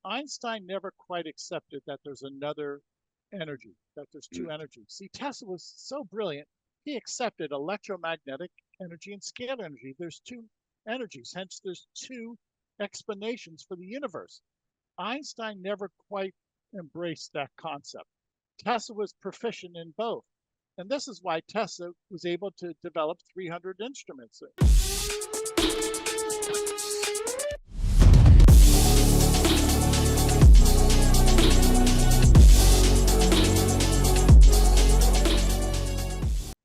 Einstein never quite accepted that there's another energy, that there's two energies. See, Tesla was so brilliant, he accepted electromagnetic energy and scalar energy. There's two energies, hence there's two explanations for the universe. Einstein never quite embraced that concept. Tesla was proficient in both. And this is why Tesla was able to develop 300 instruments.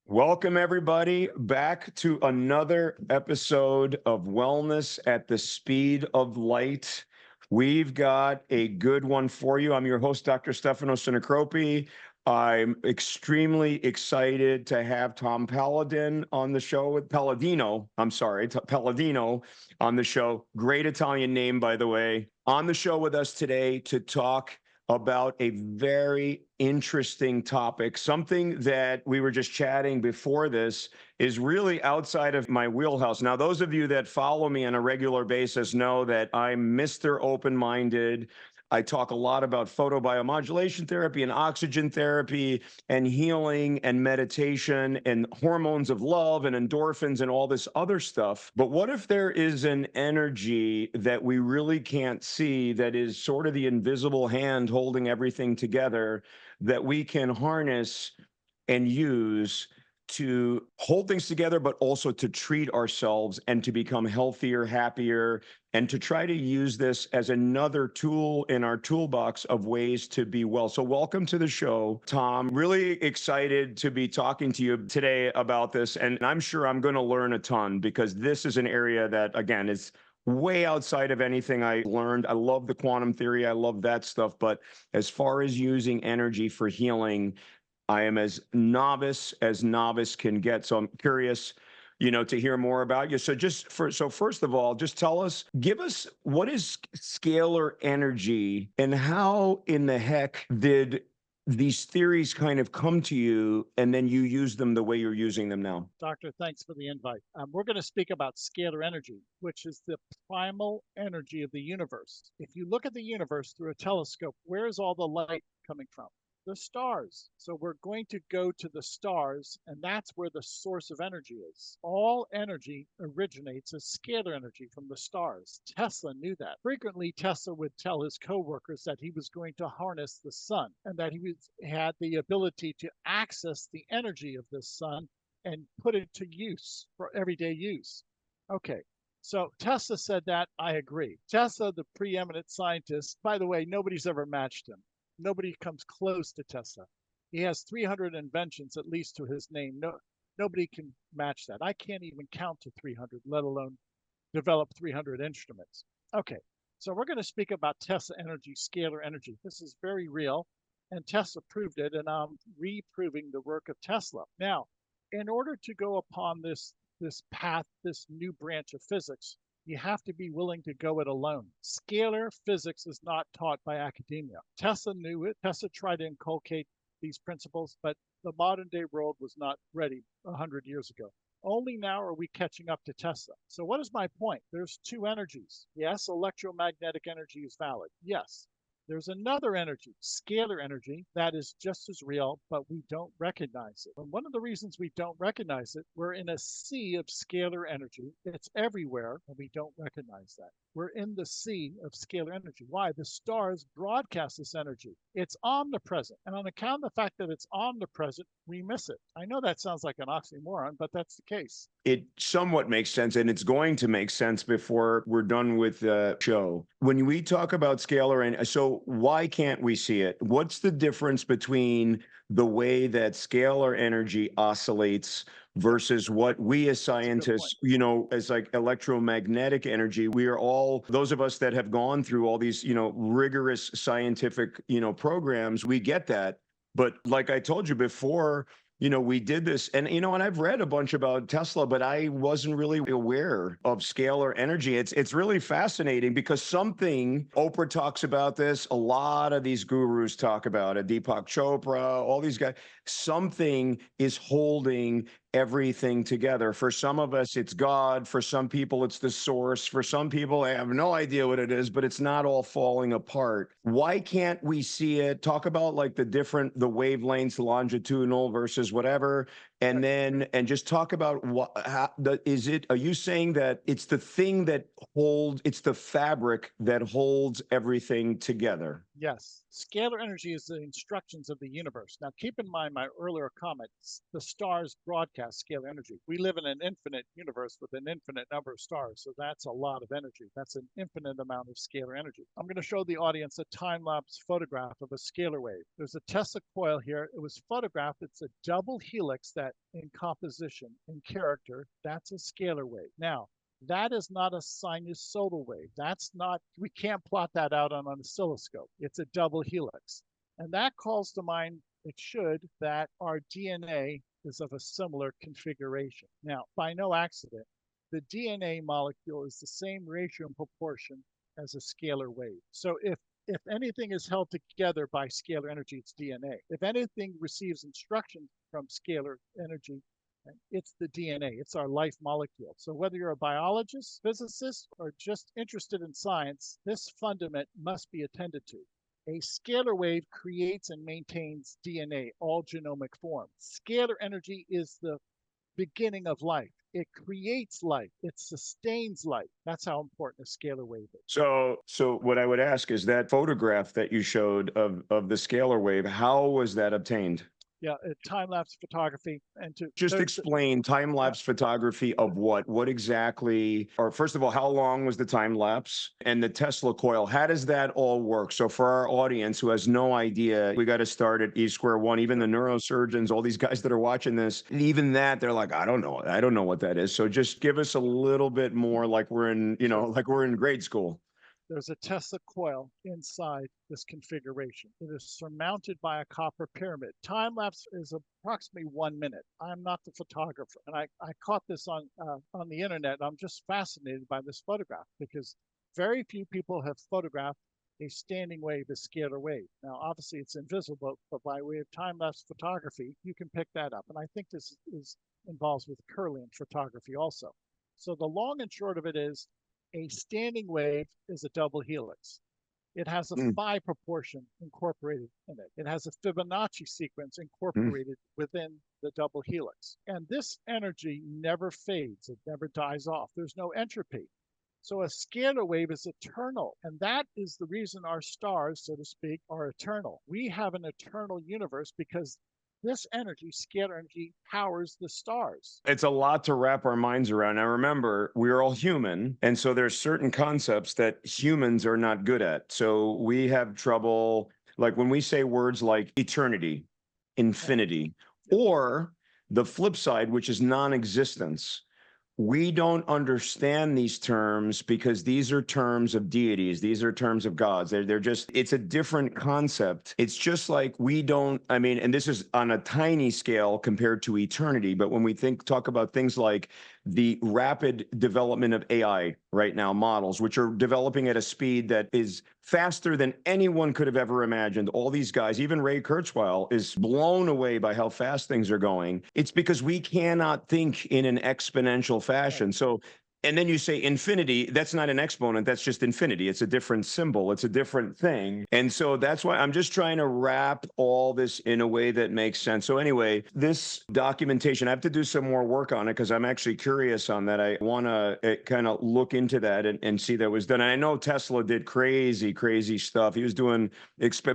Welcome, everybody, back to another episode of Wellness at the Speed of Light. We've got a good one for you. I'm your host, Dr. Stefano Sinacropi. I'm extremely excited to have Tom Paladino on the show with Paladino. Paladino on the show. Great Italian name, by the way. On the show with us today to talk about a very interesting topic, something that we were just chatting before this is really outside of my wheelhouse. Now, those of you that follow me on a regular basis know that I'm Mr. Open-Minded. I talk a lot about photobiomodulation therapy and oxygen therapy and healing and meditation and hormones of love and endorphins and all this other stuff. But what if there is an energy that we really can't see that is sort of the invisible hand holding everything together that we can harness and use to hold things together, but also to treat ourselves and to become healthier, happier, and to try to use this as another tool in our toolbox of ways to be well. So welcome to the show, Tom. Really excited to be talking to you today about this. And I'm sure I'm going to learn a ton because this is an area that, again, is way outside of anything I learned. I love the quantum theory. I love that stuff. But as far as using energy for healing, I am as novice can get. So I'm curious, to hear more about you. So first of all, just give us what is scalar energy and how in the heck did these theories kind of come to you and then you use them the way you're using them now? Doctor, thanks for the invite. We're going to speak about scalar energy, which is the primal energy of the universe. If you look at the universe through a telescope, where is all the light coming from? The stars. So we're going to go to the stars, and that's where the source of energy is. All energy originates as scalar energy from the stars. Tesla knew that. Frequently, Tesla would tell his coworkers that he was going to harness the sun and that he had the ability to access the energy of the sun and put it to use for everyday use. Okay. So Tesla said that. I agree. Tesla, the preeminent scientist, by the way, nobody's ever matched him. Nobody comes close to Tesla. He has 300 inventions, at least to his name. Nobody can match that. I can't even count to 300, let alone develop 300 instruments. Okay, so we're going to speak about Tesla energy, scalar energy. This is very real, and Tesla proved it, and I'm reproving the work of Tesla. Now, in order to go upon this path, this new branch of physics, you have to be willing to go it alone. Scalar physics is not taught by academia. Tesla knew it. Tesla tried to inculcate these principles, but the modern day world was not ready 100 years ago. Only now are we catching up to Tesla. So what is my point? There's two energies. Yes, electromagnetic energy is valid. Yes. There's another energy, scalar energy, that is just as real, but we don't recognize it. And one of the reasons we don't recognize it, we're in a sea of scalar energy. It's everywhere, and we don't recognize that. We're in the sea of scalar energy. Why? The stars broadcast this energy. It's omnipresent. And on account of the fact that it's omnipresent, we miss it. I know that sounds like an oxymoron, but that's the case. It somewhat makes sense, and it's going to make sense before we're done with the show. When we talk about scalar, and so why can't we see it? What's the difference between the way that scalar energy oscillates versus what we as scientists, as like electromagnetic energy, we are all, those of us that have gone through all these, rigorous scientific, programs, we get that. But like I told you before, we did this, and I've read a bunch about Tesla, but I wasn't really aware of scalar energy. It's really fascinating because Oprah talks about this, a lot of these gurus talk about it, Deepak Chopra, all these guys, something is holding everything together. For some of us, it's God. For some people, it's the source. For some people, I have no idea what it is, but it's not all falling apart. Why can't we see it? Talk about like the wavelengths, longitudinal versus whatever. And then, and just talk about are you saying that it's the thing that it's the fabric that holds everything together? Yes, scalar energy is the instructions of the universe. Now, keep in mind my earlier comments. The stars broadcast scalar energy. We live in an infinite universe with an infinite number of stars, so that's a lot of energy. That's an infinite amount of scalar energy. I'm going to show the audience a time-lapse photograph of a scalar wave. There's a Tesla coil here. It was photographed. It's a double helix that in composition, in character, that's a scalar wave. Now, that is not a sinusoidal wave. We can't plot that out on an oscilloscope. It's a double helix. And that calls to mind, it should, that our DNA is of a similar configuration. Now, by no accident, the DNA molecule is the same ratio and proportion as a scalar wave. So if anything is held together by scalar energy, it's DNA. If anything receives instruction from scalar energy, it's the DNA, it's our life molecule. So whether you're a biologist, physicist, or just interested in science, this fundament must be attended to. A scalar wave creates and maintains DNA, all genomic form. Scalar energy is the beginning of life. It creates life. It sustains life. That's how important a scalar wave is. So what I would ask is that photograph that you showed of the scalar wave, how was that obtained? Yeah, time-lapse photography. And just explain time-lapse photography of what exactly, or first of all, how long was the time lapse, and the Tesla coil, how does that all work? So for our audience who has no idea, we got to start at square one. Even the neurosurgeons, all these guys that are watching this, even that, they're like, I don't know what that is. So just give us a little bit more, like we're in, like we're in grade school. There's a Tesla coil inside this configuration. It is surmounted by a copper pyramid. Time lapse is approximately 1 minute. I'm not the photographer, and I caught this on the internet. I'm just fascinated by this photograph because very few people have photographed a standing wave, a scalar wave. Now, obviously, it's invisible, but by way of time lapse photography, you can pick that up. And I think this involves with Kirlian photography also. So the long and short of it is, a standing wave is a double helix. It has a phi proportion incorporated in it. It has a Fibonacci sequence incorporated within the double helix. And this energy never fades. It never dies off. There's no entropy. So a scalar wave is eternal. And that is the reason our stars, so to speak, are eternal. We have an eternal universe because this energy, scalar energy, powers the stars. It's a lot to wrap our minds around. Now, remember, we're all human. And so there's certain concepts that humans are not good at. So we have trouble, like when we say words like eternity, infinity, or the flip side, which is non-existence. We don't understand these terms because these are terms of deities. These are terms of gods. They're just, it's a different concept. It's just like and this is on a tiny scale compared to eternity. But when we talk about things like the rapid development of AI right now, models, which are developing at a speed that is faster than anyone could have ever imagined. All these guys, even Ray Kurzweil, is blown away by how fast things are going. It's because we cannot think in an exponential fashion. So, and then you say infinity, that's not an exponent, that's just infinity. It's a different symbol, it's a different thing. And so that's why I'm just trying to wrap all this in a way that makes sense. So anyway, this documentation, I have to do some more work on it because I'm actually curious on that. I want to kind of look into that and see that it was done. And I know Tesla did crazy stuff. He was doing,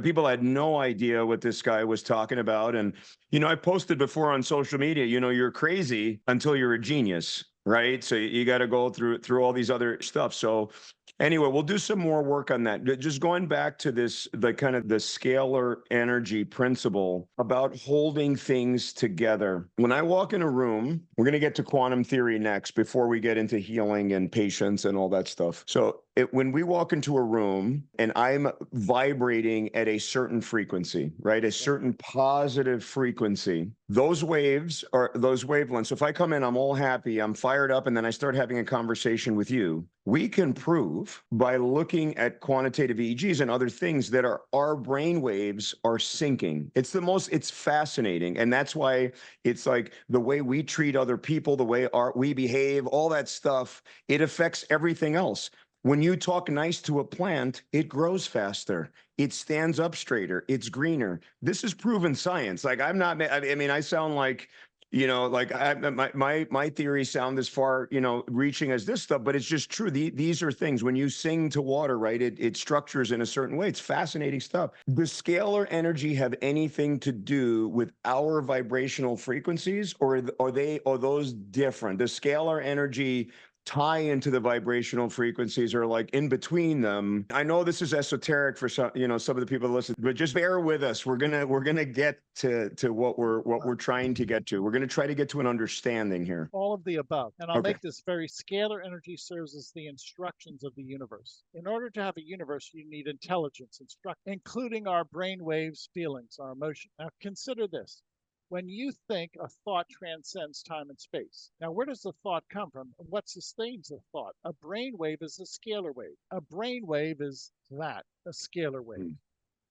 people had no idea what this guy was talking about. And, I posted before on social media, you're crazy until you're a genius. Right. So you got to go through all these other stuff. So anyway, we'll do some more work on that. Just going back to the scalar energy principle about holding things together. When I walk in a room, we're going to get to quantum theory next before we get into healing and patience and all that stuff. So when we walk into a room and I'm vibrating at a certain frequency, right? A certain positive frequency, those waves are those wavelengths. So if I come in, I'm all happy, I'm fired up, and then I start having a conversation with you, we can prove by looking at quantitative EEGs and other things that our brain waves are syncing. It's fascinating. And that's why it's like the way we treat other people, the way we behave, all that stuff, it affects everything else. When you talk nice to a plant, it grows faster. It stands up straighter. It's greener. This is proven science. Like I'm not, I mean, I sound like, like my theories sound as far, reaching as this stuff, but it's just true. These are things when you sing to water, right? It structures in a certain way. It's fascinating stuff. Does scalar energy have anything to do with our vibrational frequencies, or are those different? Does scalar energy tie into the vibrational frequencies, or like in between them? I know this is esoteric for some, some of the people that listen, but just bear with us. We're gonna get to what we're trying to get to. We're gonna try to get to an understanding here. All of the above. And I'll Okay. make this very scalar energy serves as the instructions of the universe. In order to have a universe, you need intelligence, including our brain waves, feelings, our emotion. Now consider this. When you think, a thought transcends time and space. Now, where does the thought come from? And what sustains the thought? A brain wave is a scalar wave. A brain wave is a scalar wave.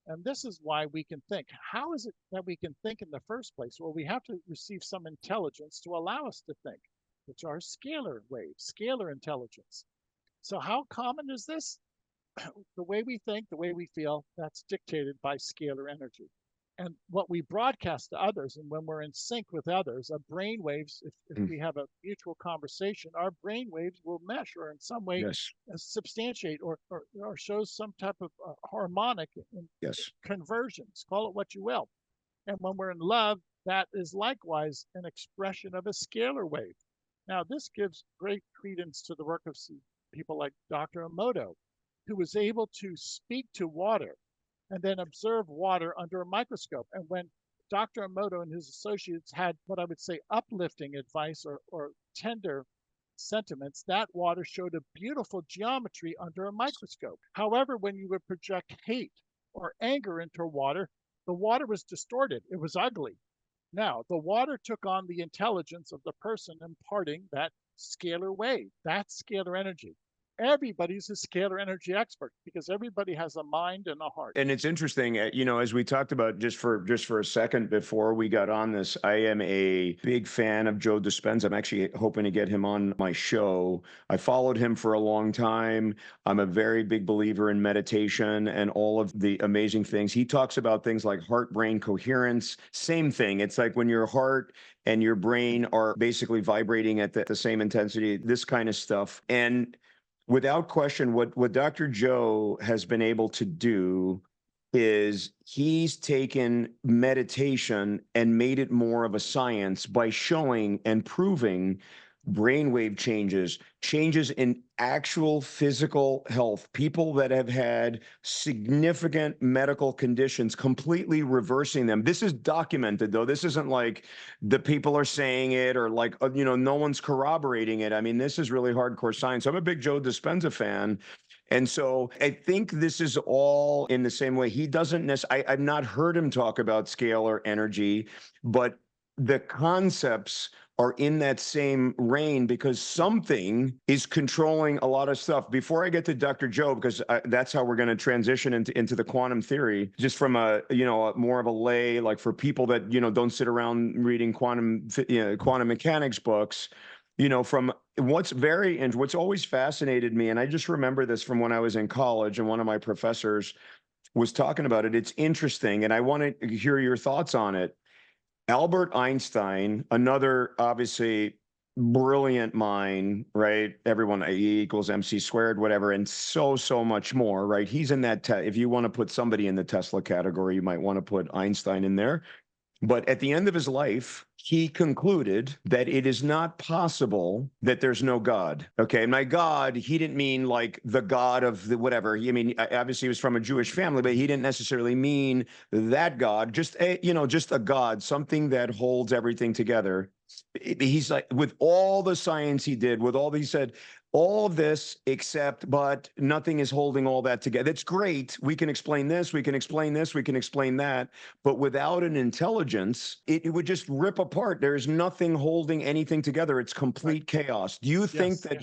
And this is why we can think. How is it that we can think in the first place? Well, we have to receive some intelligence to allow us to think, which are scalar waves, scalar intelligence. So how common is this? The way we think, the way we feel, that's dictated by scalar energy. And what we broadcast to others, and when we're in sync with others, our brain waves, if we have a mutual conversation, our brain waves will mesh or in some way substantiate or shows some type of harmonic conversions, call it what you will. And when we're in love, that is likewise an expression of a scalar wave. Now, this gives great credence to the work of people like Dr. Emoto, who was able to speak to water and then observe water under a microscope. And when Dr. Emoto and his associates had what I would say uplifting advice or tender sentiments, that water showed a beautiful geometry under a microscope. However, when you would project hate or anger into water, the water was distorted. It was ugly. Now, the water took on the intelligence of the person imparting that scalar wave, that scalar energy. Everybody's a scalar energy expert because everybody has a mind and a heart. And it's interesting, as we talked about just for a second before we got on this, I am a big fan of Joe Dispenza. I'm actually hoping to get him on my show. I followed him for a long time. I'm a very big believer in meditation and all of the amazing things. He talks about things like heart-brain coherence. Same thing. It's like when your heart and your brain are basically vibrating at the same intensity, this kind of stuff. And without question, what Dr. Joe has been able to do is he's taken meditation and made it more of a science by showing and proving brainwave changes in actual physical health. People that have had significant medical conditions, completely reversing them. This is documented, though. This isn't like the people are saying it or like, no one's corroborating it. I mean, this is really hardcore science. I'm a big Joe Dispenza fan. And so I think this is all in the same way. He doesn't necessarily, I've not heard him talk about scalar energy, but the concepts are in that same reign because something is controlling a lot of stuff. Before I get to Dr. Joe, because that's how we're going to transition into the quantum theory, just from a more of a lay, like for people that don't sit around reading quantum mechanics books. From what's always fascinated me, and I just remember this from when I was in college, and one of my professors was talking about it. It's interesting, and I want to hear your thoughts on it. Albert Einstein, another obviously brilliant mind, right? Everyone, E equals MC squared, whatever, and so much more, right? He's in that, if you want to put somebody in the Tesla category, you might want to put Einstein in there. But at the end of his life, he concluded that it is not possible that there's no God. Okay. And by God, he didn't mean like the God of the whatever. I mean, obviously he was from a Jewish family, but he didn't necessarily mean that God, just a God, something that holds everything together. He's like, with all the science he did, with all he said, all of this except, but nothing is holding all that together. That's great. We can explain this, we can explain this, we can explain that. But without an intelligence, it would just rip apart. There's nothing holding anything together. It's complete chaos. Do you think Yes. that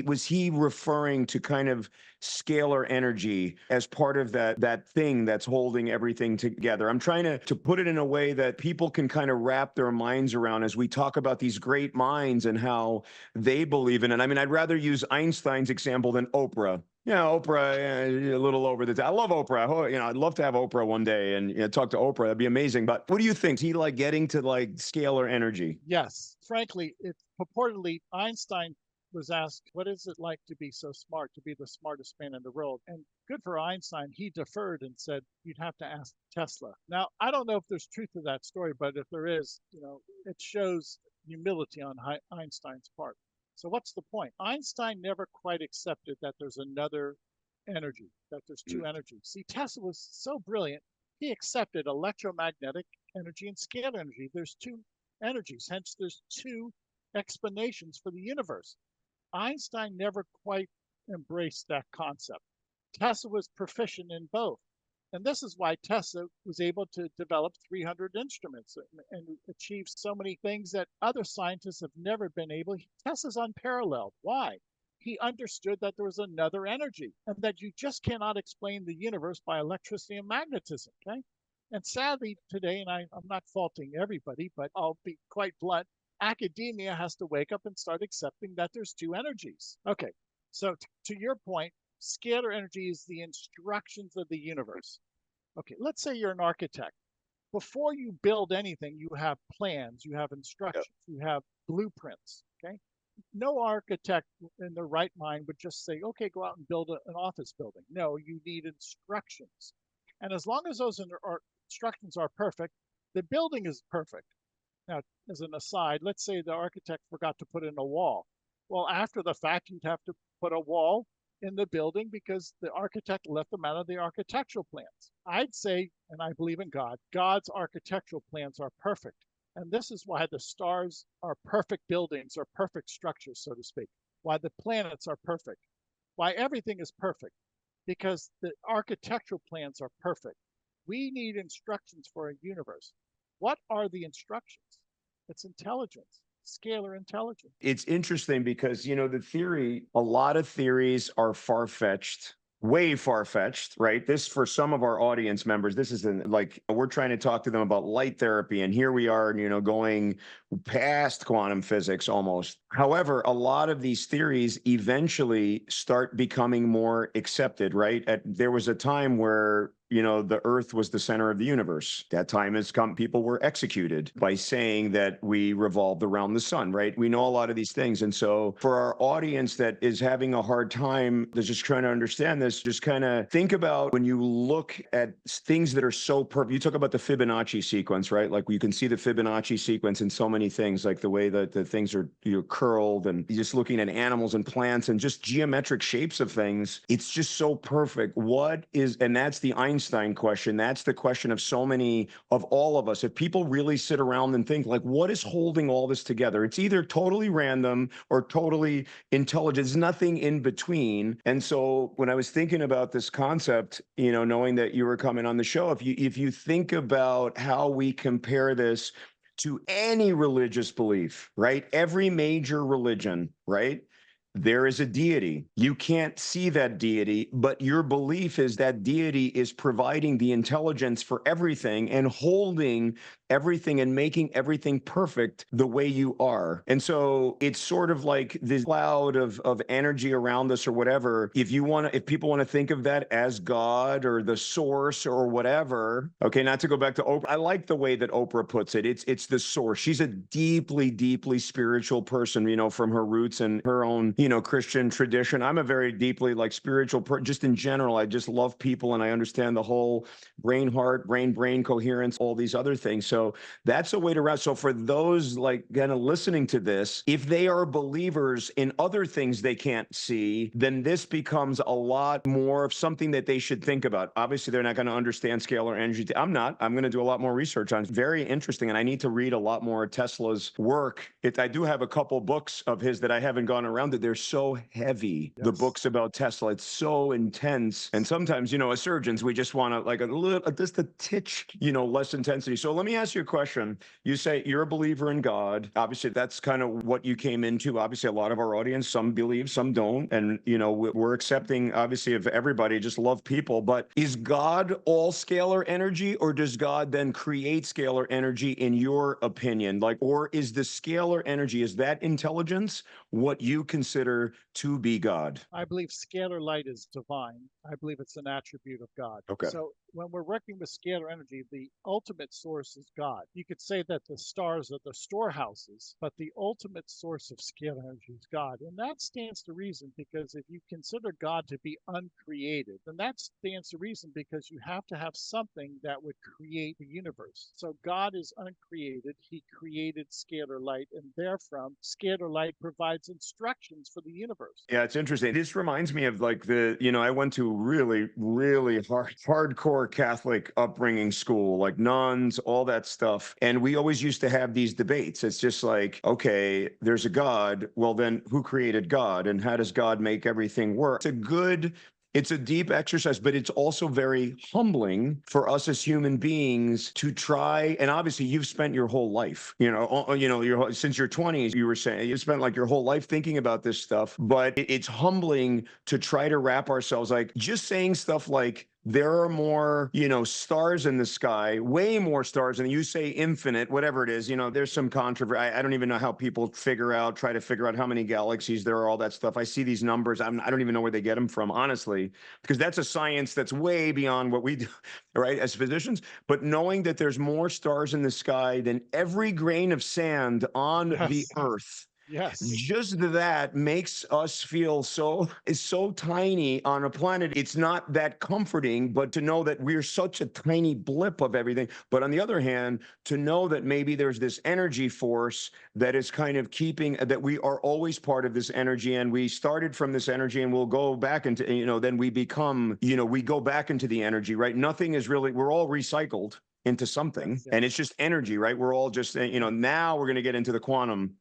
was he referring to kind of scalar energy as part of that thing that's holding everything together? I'm trying to put it in a way that people can kind of wrap their minds around as we talk about these great minds and how they believe in it. I mean, I'd rather use Einstein's example than Oprah. Yeah, Oprah, a little over the top. I love Oprah. I'd love to have Oprah one day and talk to Oprah. That'd be amazing. But what do you think? Is he like getting to like scalar energy? Yes. Frankly, it purportedly Einstein was asked, what is it like to be so smart, to be the smartest man in the world? And good for Einstein, he deferred and said, you'd have to ask Tesla. Now, I don't know if there's truth to that story, but if there is, it shows humility on Einstein's part. So what's the point? Einstein never quite accepted that there's another energy, that there's two energies. See, Tesla was so brilliant, he accepted electromagnetic energy and scalar energy. There's two energies, hence there's two explanations for the universe. Einstein never quite embraced that concept. Tesla was proficient in both. And this is why Tesla was able to develop 300 instruments and achieve so many things that other scientists have never been able. Tesla's unparalleled. Why? He understood that there was another energy and that you just cannot explain the universe by electricity and magnetism. Okay. And sadly, today, and I'm not faulting everybody, but I'll be quite blunt, academia has to wake up and start accepting that there's two energies. Okay, so to your point, scalar energy is the instructions of the universe. Okay, let's say you're an architect. Before you build anything, you have plans, you have instructions, you have blueprints. Okay, no architect in their right mind would just say, okay, go out and build an office building. No, you need instructions. And as long as those instructions are perfect, the building is perfect. Now, as an aside, let's say the architect forgot to put in a wall. Well, after the fact, you'd have to put a wall in the building because the architect left them out of the architectural plans. I'd say, and I believe in God, God's architectural plans are perfect. And this is why the stars are perfect buildings or perfect structures, so to speak, why the planets are perfect, why everything is perfect, because the architectural plans are perfect. We need instructions for a universe. What are the instructions? It's intelligence, scalar intelligence. It's interesting because, a lot of theories are far-fetched, way far-fetched, right? This, for some of our audience members, this isn't like we're trying to talk to them about light therapy. And here we are, going past quantum physics almost. However, a lot of these theories eventually start becoming more accepted, right? There was a time where the earth was the center of the universe. That time has come. People were executed by saying that we revolved around the sun, right? We know a lot of these things. And so for our audience that is having a hard time, that's just trying to understand this, just kind of think about when you look at things that are so perfect. You talk about the Fibonacci sequence, right? Like you can see the Fibonacci sequence in so many things, like the way that the things are curled, and just looking at animals and plants and just geometric shapes of things. It's just so perfect. And that's the Einstein question. That's the question of so many of all of us. If people really sit around and think, like, what is holding all this together? It's either totally random or totally intelligent. There's nothing in between. And so when I was thinking about this concept, knowing that you were coming on the show, if you think about how we compare this to any religious belief, right? Every major religion, right? There is a deity. You can't see that deity, but your belief is that deity is providing the intelligence for everything and holding everything and making everything perfect the way you are. And so it's sort of like this cloud of energy around us or whatever. If people want to think of that as God or the source or whatever, okay, not to go back to Oprah. I like the way that Oprah puts it. It's the source. She's a deeply, deeply spiritual person, from her roots and her own, Christian tradition. I'm a very deeply spiritual person, just in general. I just love people and I understand the whole brain, heart, brain coherence, all these other things. So So that's a way to route. So for those like kind of listening to this, if they are believers in other things they can't see, then this becomes a lot more of something that they should think about. Obviously, they're not going to understand scalar energy. I'm not. I'm going to do a lot more research on it. Very interesting. And I need to read a lot more of Tesla's work. I do have a couple books of his that I haven't gone around that they're so heavy. The Yes. books about Tesla, it's so intense. And sometimes, as surgeons, we just want to like a little, just a titch, less intensity. So let me ask you a question. You say you're a believer in God. Obviously, that's kind of what you came into. Obviously, a lot of our audience, some believe, some don't. And, we're accepting, obviously, of everybody, just love people. But is God all scalar energy, or does God then create scalar energy in your opinion? Or is the scalar energy, is that intelligence what you consider to be God? I believe scalar light is divine. I believe it's an attribute of God. Okay. So when we're working with scalar energy, the ultimate source is God. You could say that the stars are the storehouses, but the ultimate source of scalar energy is God. And that stands to reason, because if you consider God to be uncreated, then that stands to reason, because you have to have something that would create the universe. So God is uncreated. He created scalar light, and therefrom scalar light provides instructions for the universe. Yeah, it's interesting. This reminds me of like I went to really, really hardcore Catholic upbringing school, like nuns, all that stuff. And we always used to have these debates. It's just like, okay, there's a God. Well, then who created God? And how does God make everything work? It's a deep exercise, but it's also very humbling for us as human beings to try. And obviously, you've spent your whole life, since your 20s, you were saying you spent like your whole life thinking about this stuff. But it's humbling to try to wrap ourselves, like just saying stuff like, there are more, stars in the sky, way more stars. And you say infinite, whatever it is, there's some controversy. I don't even know how people try to figure out how many galaxies there are, all that stuff. I see these numbers. I don't even know where they get them from, honestly, because that's a science that's way beyond what we do, right, as physicians. But knowing that there's more stars in the sky than every grain of sand on the Yes. earth. Yes. Just that makes us feel so tiny on a planet. It's not that comforting, but to know that we're such a tiny blip of everything. But on the other hand, to know that maybe there's this energy force that is kind of keeping, that we are always part of this energy, and we started from this energy, and we'll go back into, then we become, we go back into the energy, right? Nothing is really, we're all recycled into something, Yes. and it's just energy, right? We're all just, now we're going to get into the quantum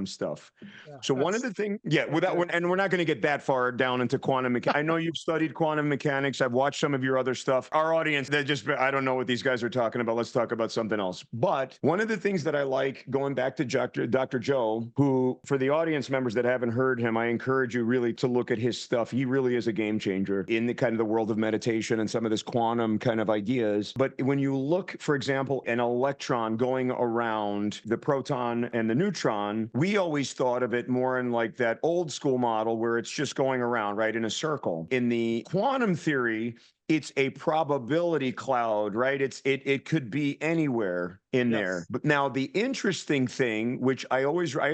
stuff. Yeah, So one of the things, and we're not going to get that far down into quantum mechanics. I know you've studied quantum mechanics. I've watched some of your other stuff. Our audience, I don't know what these guys are talking about. Let's talk about something else. But one of the things that I like, going back to Dr. Joe, who, for the audience members that haven't heard him, I encourage you really to look at his stuff. He really is a game changer in the kind of the world of meditation and some of this quantum kind of ideas. But when you look, for example, an electron going around the proton and the neutron, we always thought of it more in like that old school model where it's just going around, right, in a circle. In the quantum theory, it's a probability cloud, right? It could be anywhere in there. But now the interesting thing, which I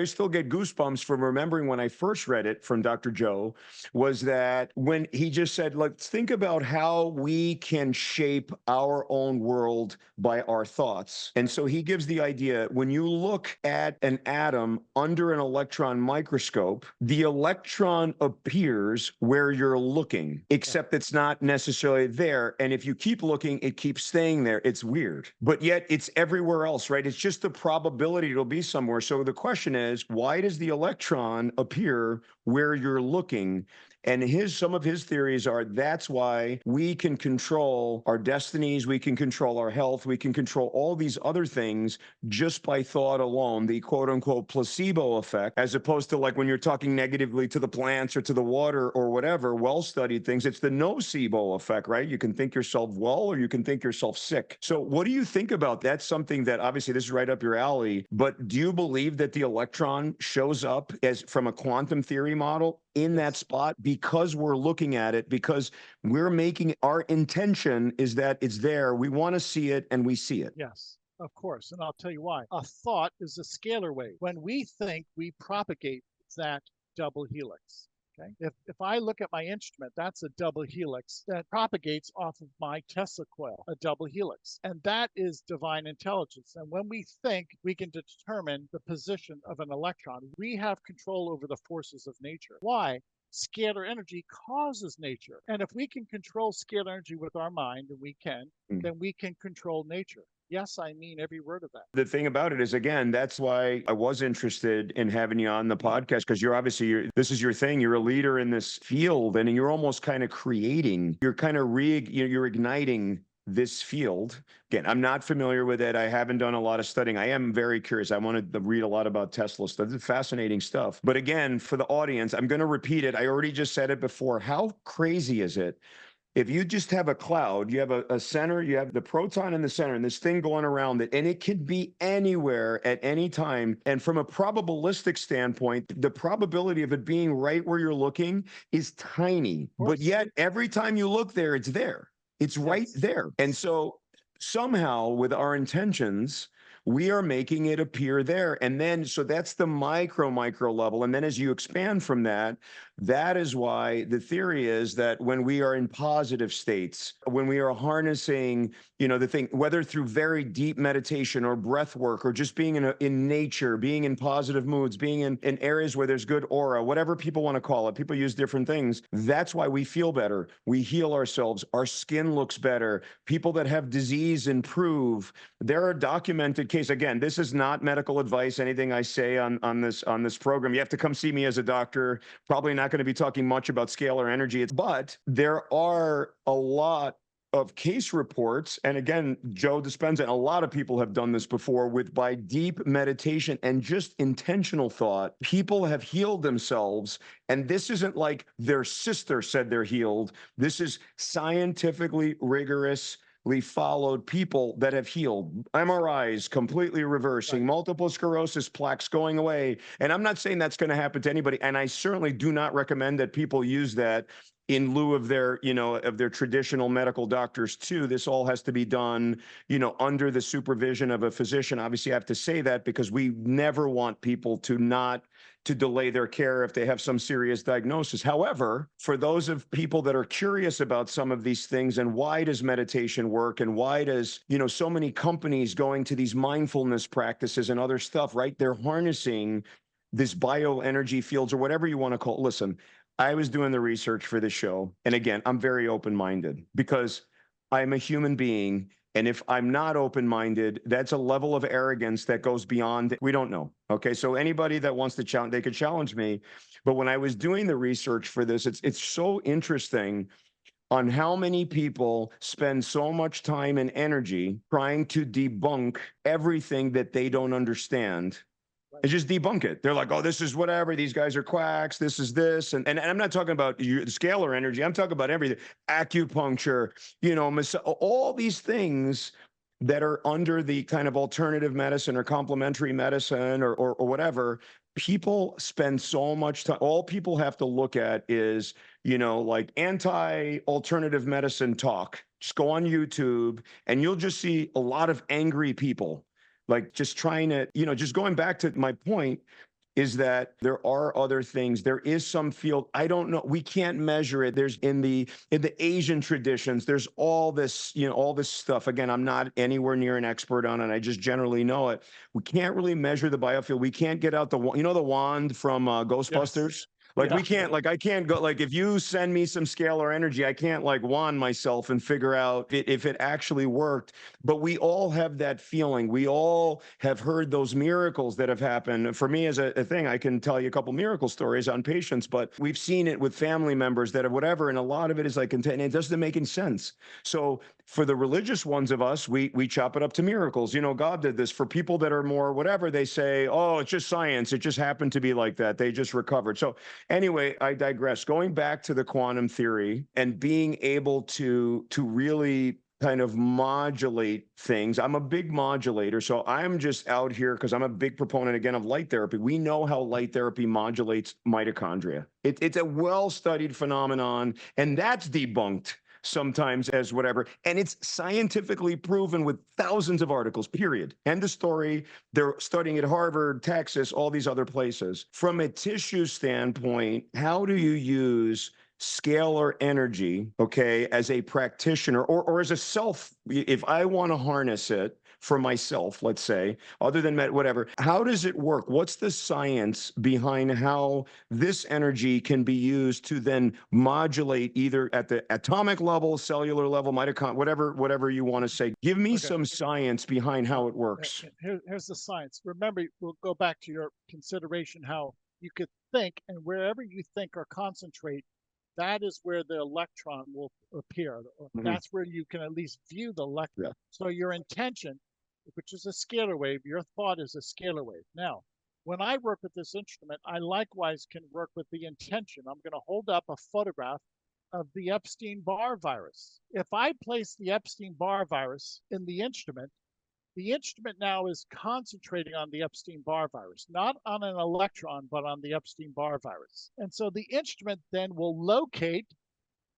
still get goosebumps from remembering when I first read it from Dr. Joe, was that when he just said, let's think about how we can shape our own world by our thoughts. And so he gives the idea, when you look at an atom under an electron microscope, the electron appears where you're looking, except it's not necessarily there. And if you keep looking, it keeps staying there. It's weird. But yet it's everywhere else, right? It's just the probability it'll be somewhere. So the question is, why does the electron appear where you're looking? And some of his theories are that's why we can control our destinies, we can control our health, we can control all these other things just by thought alone, the quote unquote placebo effect, as opposed to like when you're talking negatively to the plants or to the water or whatever, well-studied things, it's the nocebo effect, right? You can think yourself well or you can think yourself sick. So what do you think about that? Something that obviously this is right up your alley, but do you believe that the electron shows up as from a quantum theory model in that spot because we're looking at it, because we're making our intention is that it's there. We want to see it and we see it. Yes, of course. And I'll tell you why. A thought is a scalar wave. When we think, we propagate that double helix. Okay. If I look at my instrument, that's a double helix that propagates off of my Tesla coil, a double helix. And that is divine intelligence. And when we think we can determine the position of an electron, we have control over the forces of nature. Why? Scalar energy causes nature. And if we can control scalar energy with our mind, and we can, then we can control nature. Yes, I mean every word of that. The thing about it is, again, that's why I was interested in having you on the podcast, because this is your thing. You're a leader in this field, and you're almost kind of you're kind of you're igniting this field. Again, I'm not familiar with it. I haven't done a lot of studying. I am very curious. I wanted to read a lot about Tesla stuff. It's fascinating stuff. But again, for the audience, I'm going to repeat it. I already just said it before. How crazy is it? If you just have a cloud, you have a center, you have the proton in the center, and this thing going around it, and it could be anywhere at any time. And from a probabilistic standpoint, the probability of it being right where you're looking is tiny. But yet, every time you look there, it's there. It's right there. And so somehow, with our intentions, we are making it appear there. And then, so that's the micro level. And then as you expand from that, that is why the theory is that when we are in positive states, when we are harnessing, the thing, whether through very deep meditation or breath work, or just being in nature, being in positive moods, being in areas where there's good aura, whatever people want to call it, people use different things. That's why we feel better. We heal ourselves. Our skin looks better. People that have disease improve. There are documented cases. Again, this is not medical advice, anything I say on this program. You have to come see me as a doctor. Probably not going to be talking much about scalar energy, but there are a lot of case reports. And again, Joe Dispenza and a lot of people have done this before by deep meditation and just intentional thought. People have healed themselves. And this isn't like their sister said they're healed. This is scientifically rigorous, followed people that have healed. MRIs completely reversing, multiple sclerosis plaques going away. And I'm not saying that's going to happen to anybody. And I certainly do not recommend that people use that in lieu of their, of their traditional medical doctors too. This all has to be done, under the supervision of a physician. Obviously, I have to say that because we never want people to delay their care if they have some serious diagnosis. However, for those of people that are curious about some of these things and why does meditation work and why does, so many companies going to these mindfulness practices and other stuff, right? They're harnessing this bioenergy fields or whatever you want to call it. Listen, I was doing the research for the show. And again, I'm very open-minded because I'm a human being. And if I'm not open-minded, that's a level of arrogance that goes beyond, we don't know. Okay. So anybody that wants to challenge, they could challenge me. But when I was doing the research for this, it's so interesting on how many people spend so much time and energy trying to debunk everything that they don't understand. And just debunk it. They're like, oh, this is whatever. These guys are quacks. This is this. And I'm not talking about the scalar energy. I'm talking about everything. Acupuncture, all these things that are under the kind of alternative medicine or complementary medicine or whatever. People spend so much time. All people have to look at is, like anti-alternative medicine talk. Just go on YouTube and you'll just see a lot of angry people. Like just trying to, just going back to my point is that there are other things. There is some field. I don't know. We can't measure it. There's in the Asian traditions, there's all this, all this stuff. Again, I'm not anywhere near an expert on it. I just generally know it. We can't really measure the biofield. We can't get out the wand from Ghostbusters. Yes. Like we can't, like I can't go, like if you send me some scalar energy, I can't like wand myself and figure out if it actually worked. But we all have that feeling. We all have heard those miracles that have happened. For me as a thing, I can tell you a couple miracle stories on patients, but we've seen it with family members that have whatever. And a lot of it is like, and it doesn't make any sense. So for the religious ones of us, we chop it up to miracles. God did this. For people that are more whatever, they say, oh, it's just science. It just happened to be like that. They just recovered. So anyway, I digress. Going back to the quantum theory and being able to really kind of modulate things. I'm a big modulator. So I'm just out here because I'm a big proponent, again, of light therapy. We know how light therapy modulates mitochondria. It's a well-studied phenomenon, and that's debunked sometimes as whatever. And it's scientifically proven with thousands of articles, period. End of story. They're studying at Harvard, Texas, all these other places. From a tissue standpoint, how do you use scalar energy, okay, as a practitioner or as a self, if I want to harness it for myself, let's say, other than whatever, how does it work? What's the science behind how this energy can be used to then modulate either at the atomic level, cellular level, mitochondria, whatever you want to say? Give me some science behind how it works. Here's the science. Remember, we'll go back to your consideration how you could think, and wherever you think or concentrate, that is where the electron will appear. That's where you can at least view the electron. Yeah. So your intention, which is a scalar wave, your thought is a scalar wave. Now, when I work with this instrument, I likewise can work with the intention. I'm going to hold up a photograph of the Epstein-Barr virus. If I place the Epstein-Barr virus in the instrument now is concentrating on the Epstein-Barr virus, not on an electron, but on the Epstein-Barr virus. And so the instrument then will locate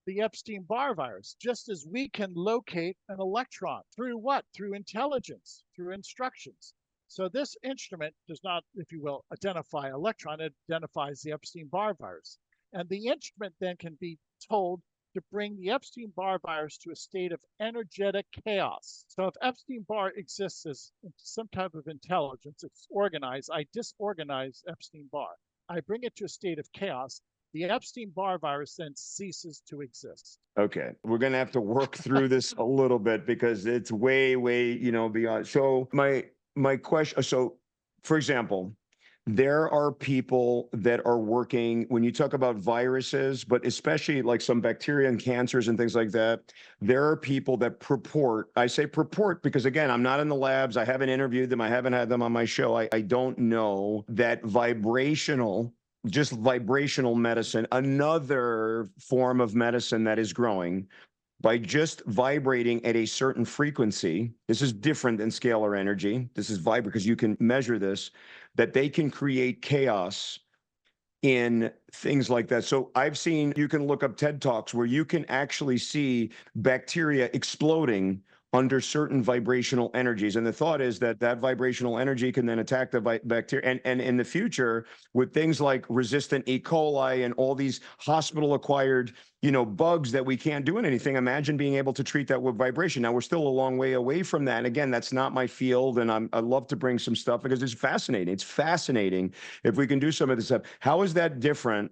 the Epstein-Barr virus, just as we can locate an electron. Through what? Through intelligence, through instructions. So this instrument does not, if you will, identify an electron, it identifies the Epstein-Barr virus. And the instrument then can be told to bring the Epstein-Barr virus to a state of energetic chaos. So if Epstein-Barr exists as some type of intelligence, it's organized, I disorganize Epstein-Barr. I bring it to a state of chaos. The Epstein-Barr virus then ceases to exist. Okay, we're going to have to work through this a little bit because it's way, beyond. So my question, so for example, there are people that are working, when you talk about viruses, but especially like some bacteria and cancers and things like that, there are people that purport, I say purport because again, I'm not in the labs, I haven't interviewed them, I haven't had them on my show, I don't know that just vibrational medicine, another form of medicine that is growing, by just vibrating at a certain frequency. This is different than scalar energy. This is because you can measure this, that they can create chaos in things like that. So I've seen, you can look up TED Talks where you can actually see bacteria exploding under certain vibrational energies. And the thought is that that vibrational energy can then attack the bacteria. And in the future, with things like resistant E. coli and all these hospital-acquired, bugs that we can't do anything, imagine being able to treat that with vibration. Now, we're still a long way away from that. And again, that's not my field. And I'd love to bring some stuff because it's fascinating. It's fascinating if we can do some of this stuff. How is that different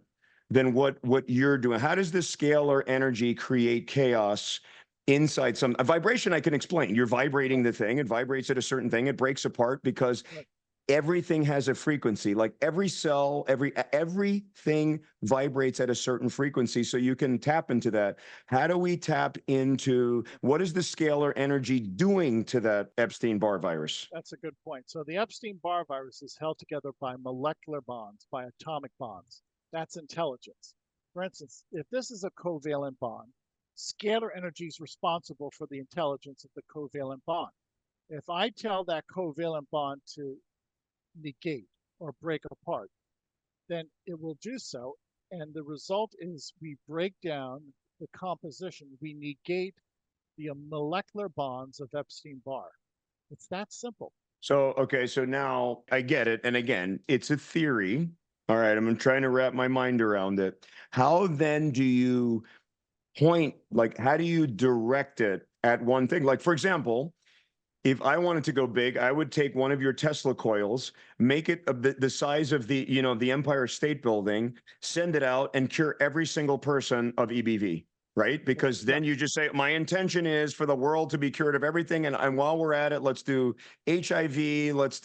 than what you're doing? How does this scalar energy create chaos inside a vibration? I can explain. You're vibrating the thing, it vibrates at a certain thing, it breaks apart because everything has a frequency. Like every cell, everything vibrates at a certain frequency, so you can tap into that. How do we tap into what is the scalar energy doing to that Epstein-Barr virus? That's a good point. So the Epstein-Barr virus is held together by molecular bonds, by atomic bonds. That's intelligence. For instance, if this is a covalent bond, scalar energy is responsible for the intelligence of the covalent bond. If I tell that covalent bond to negate or break apart, then it will do so. And the result is we break down the composition. We negate the molecular bonds of Epstein-Barr. It's that simple. So, okay, so now I get it. And again, it's a theory. All right, I'm trying to wrap my mind around it. How then do you how do you direct it at one thing? Like, for example, if I wanted to go big, I would take one of your Tesla coils, make it the size of the Empire State Building, send it out and cure every single person of EBV, right? Because then you just say, my intention is for the world to be cured of everything. And while we're at it, let's do HIV, let's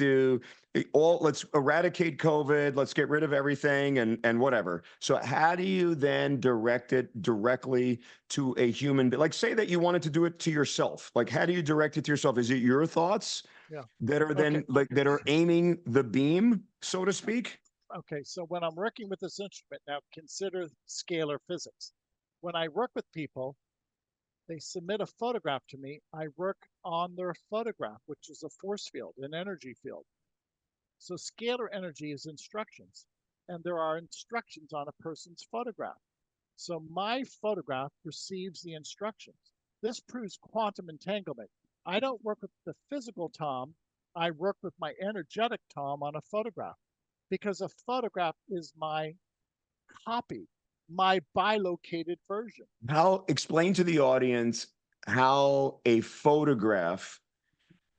eradicate COVID, let's get rid of everything and whatever. So how do you then direct it directly to a human? Like, say that you wanted to do it to yourself. Like, how do you direct it to yourself? Is it your thoughts that are then that are aiming the beam, so to speak? Okay, so when I'm working with this instrument, now consider scalar physics. When I work with people, they submit a photograph to me. I work on their photograph, which is a force field, an energy field. So scalar energy is instructions, and there are instructions on a person's photograph. So my photograph receives the instructions. This proves quantum entanglement. I don't work with the physical Tom. I work with my energetic Tom on a photograph because a photograph is my copy, my bilocated version. How, explain to the audience how a photograph,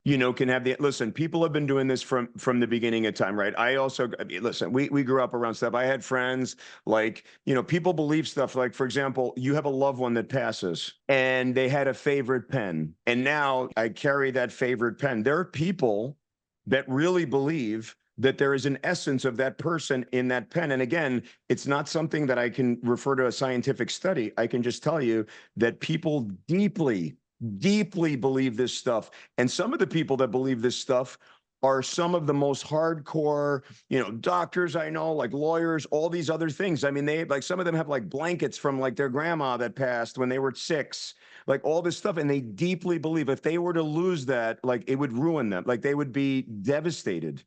you know, can have the, listen, people have been doing this from the beginning of time, right? I also, I mean, listen, we grew up around stuff. I had friends, like, you know, people believe stuff like, for example, you have a loved one that passes and they had a favorite pen, and now I carry that favorite pen. There are people that really believe that there is an essence of that person in that pen. And again, it's not something that I can refer to a scientific study. I can just tell you that people deeply believe this stuff. And some of the people that believe this stuff are some of the most hardcore, you know, doctors I know, like lawyers, all these other things. I mean, they like, some of them have like blankets from like their grandma that passed when they were 6, like all this stuff. And they deeply believe if they were to lose that, like it would ruin them. Like they would be devastated.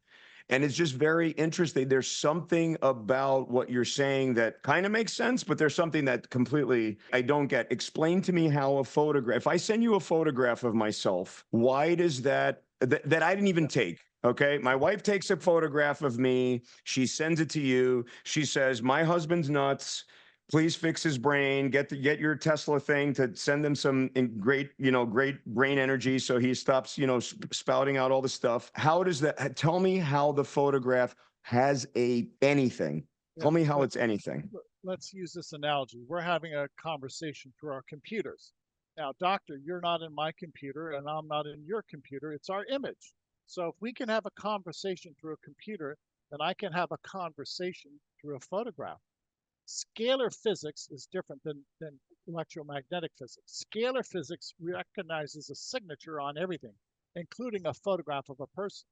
And it's just very interesting. There's something about what you're saying that kind of makes sense, but there's something that completely I don't get. Explain to me how a photograph, if I send you a photograph of myself, why does that I didn't even take? Okay. My wife takes a photograph of me. She sends it to you. She says, my husband's nuts. Please fix his brain. Get your Tesla thing to send him some great brain energy so he stops, spouting out all the stuff. How does that? Tell me how the photograph has anything. Yeah, Tell me how it's anything. let's use this analogy. We're having a conversation through our computers. Now, doctor, you're not in my computer and I'm not in your computer. It's our image. So if we can have a conversation through a computer, then I can have a conversation through a photograph. Scalar physics is different than electromagnetic physics. Scalar physics recognizes a signature on everything, including a photograph of a person.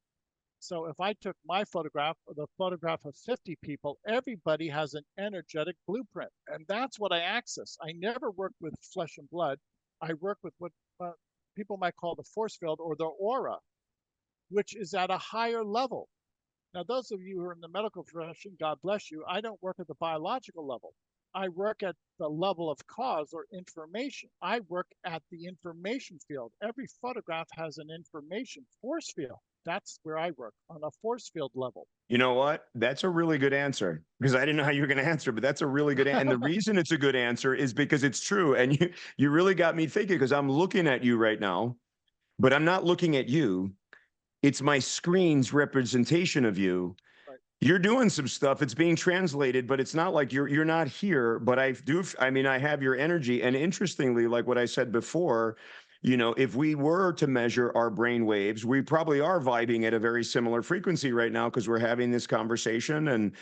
So if I took my photograph or the photograph of 50 people, everybody has an energetic blueprint. And that's what I access. I never work with flesh and blood. I work with what people might call the force field or the aura, which is at a higher level. Now, those of you who are in the medical profession, God bless you, I don't work at the biological level. I work at the level of cause or information. I work at the information field. Every photograph has an information force field. That's where I work, on a force field level. You know what? That's a really good answer, because I didn't know how you were going to answer, but that's a really good answer. And the reason it's a good answer is because it's true. And you really got me thinking, because I'm looking at you right now, but I'm not looking at you. It's my screen's representation of you. Right. You're doing some stuff. It's being translated, but it's not like you're not here. But I mean, I have your energy. And interestingly, like what I said before, if we were to measure our brain waves, we probably are vibing at a very similar frequency right now, because we're having this conversation and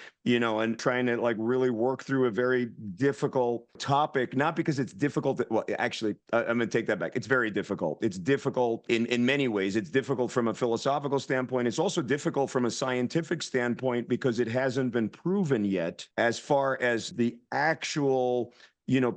trying to like really work through a very difficult topic. Not because it's difficult. Well, actually, I'm going to take that back. It's very difficult. It's difficult in many ways. It's difficult from a philosophical standpoint. It's also difficult from a scientific standpoint, because it hasn't been proven yet as far as the actual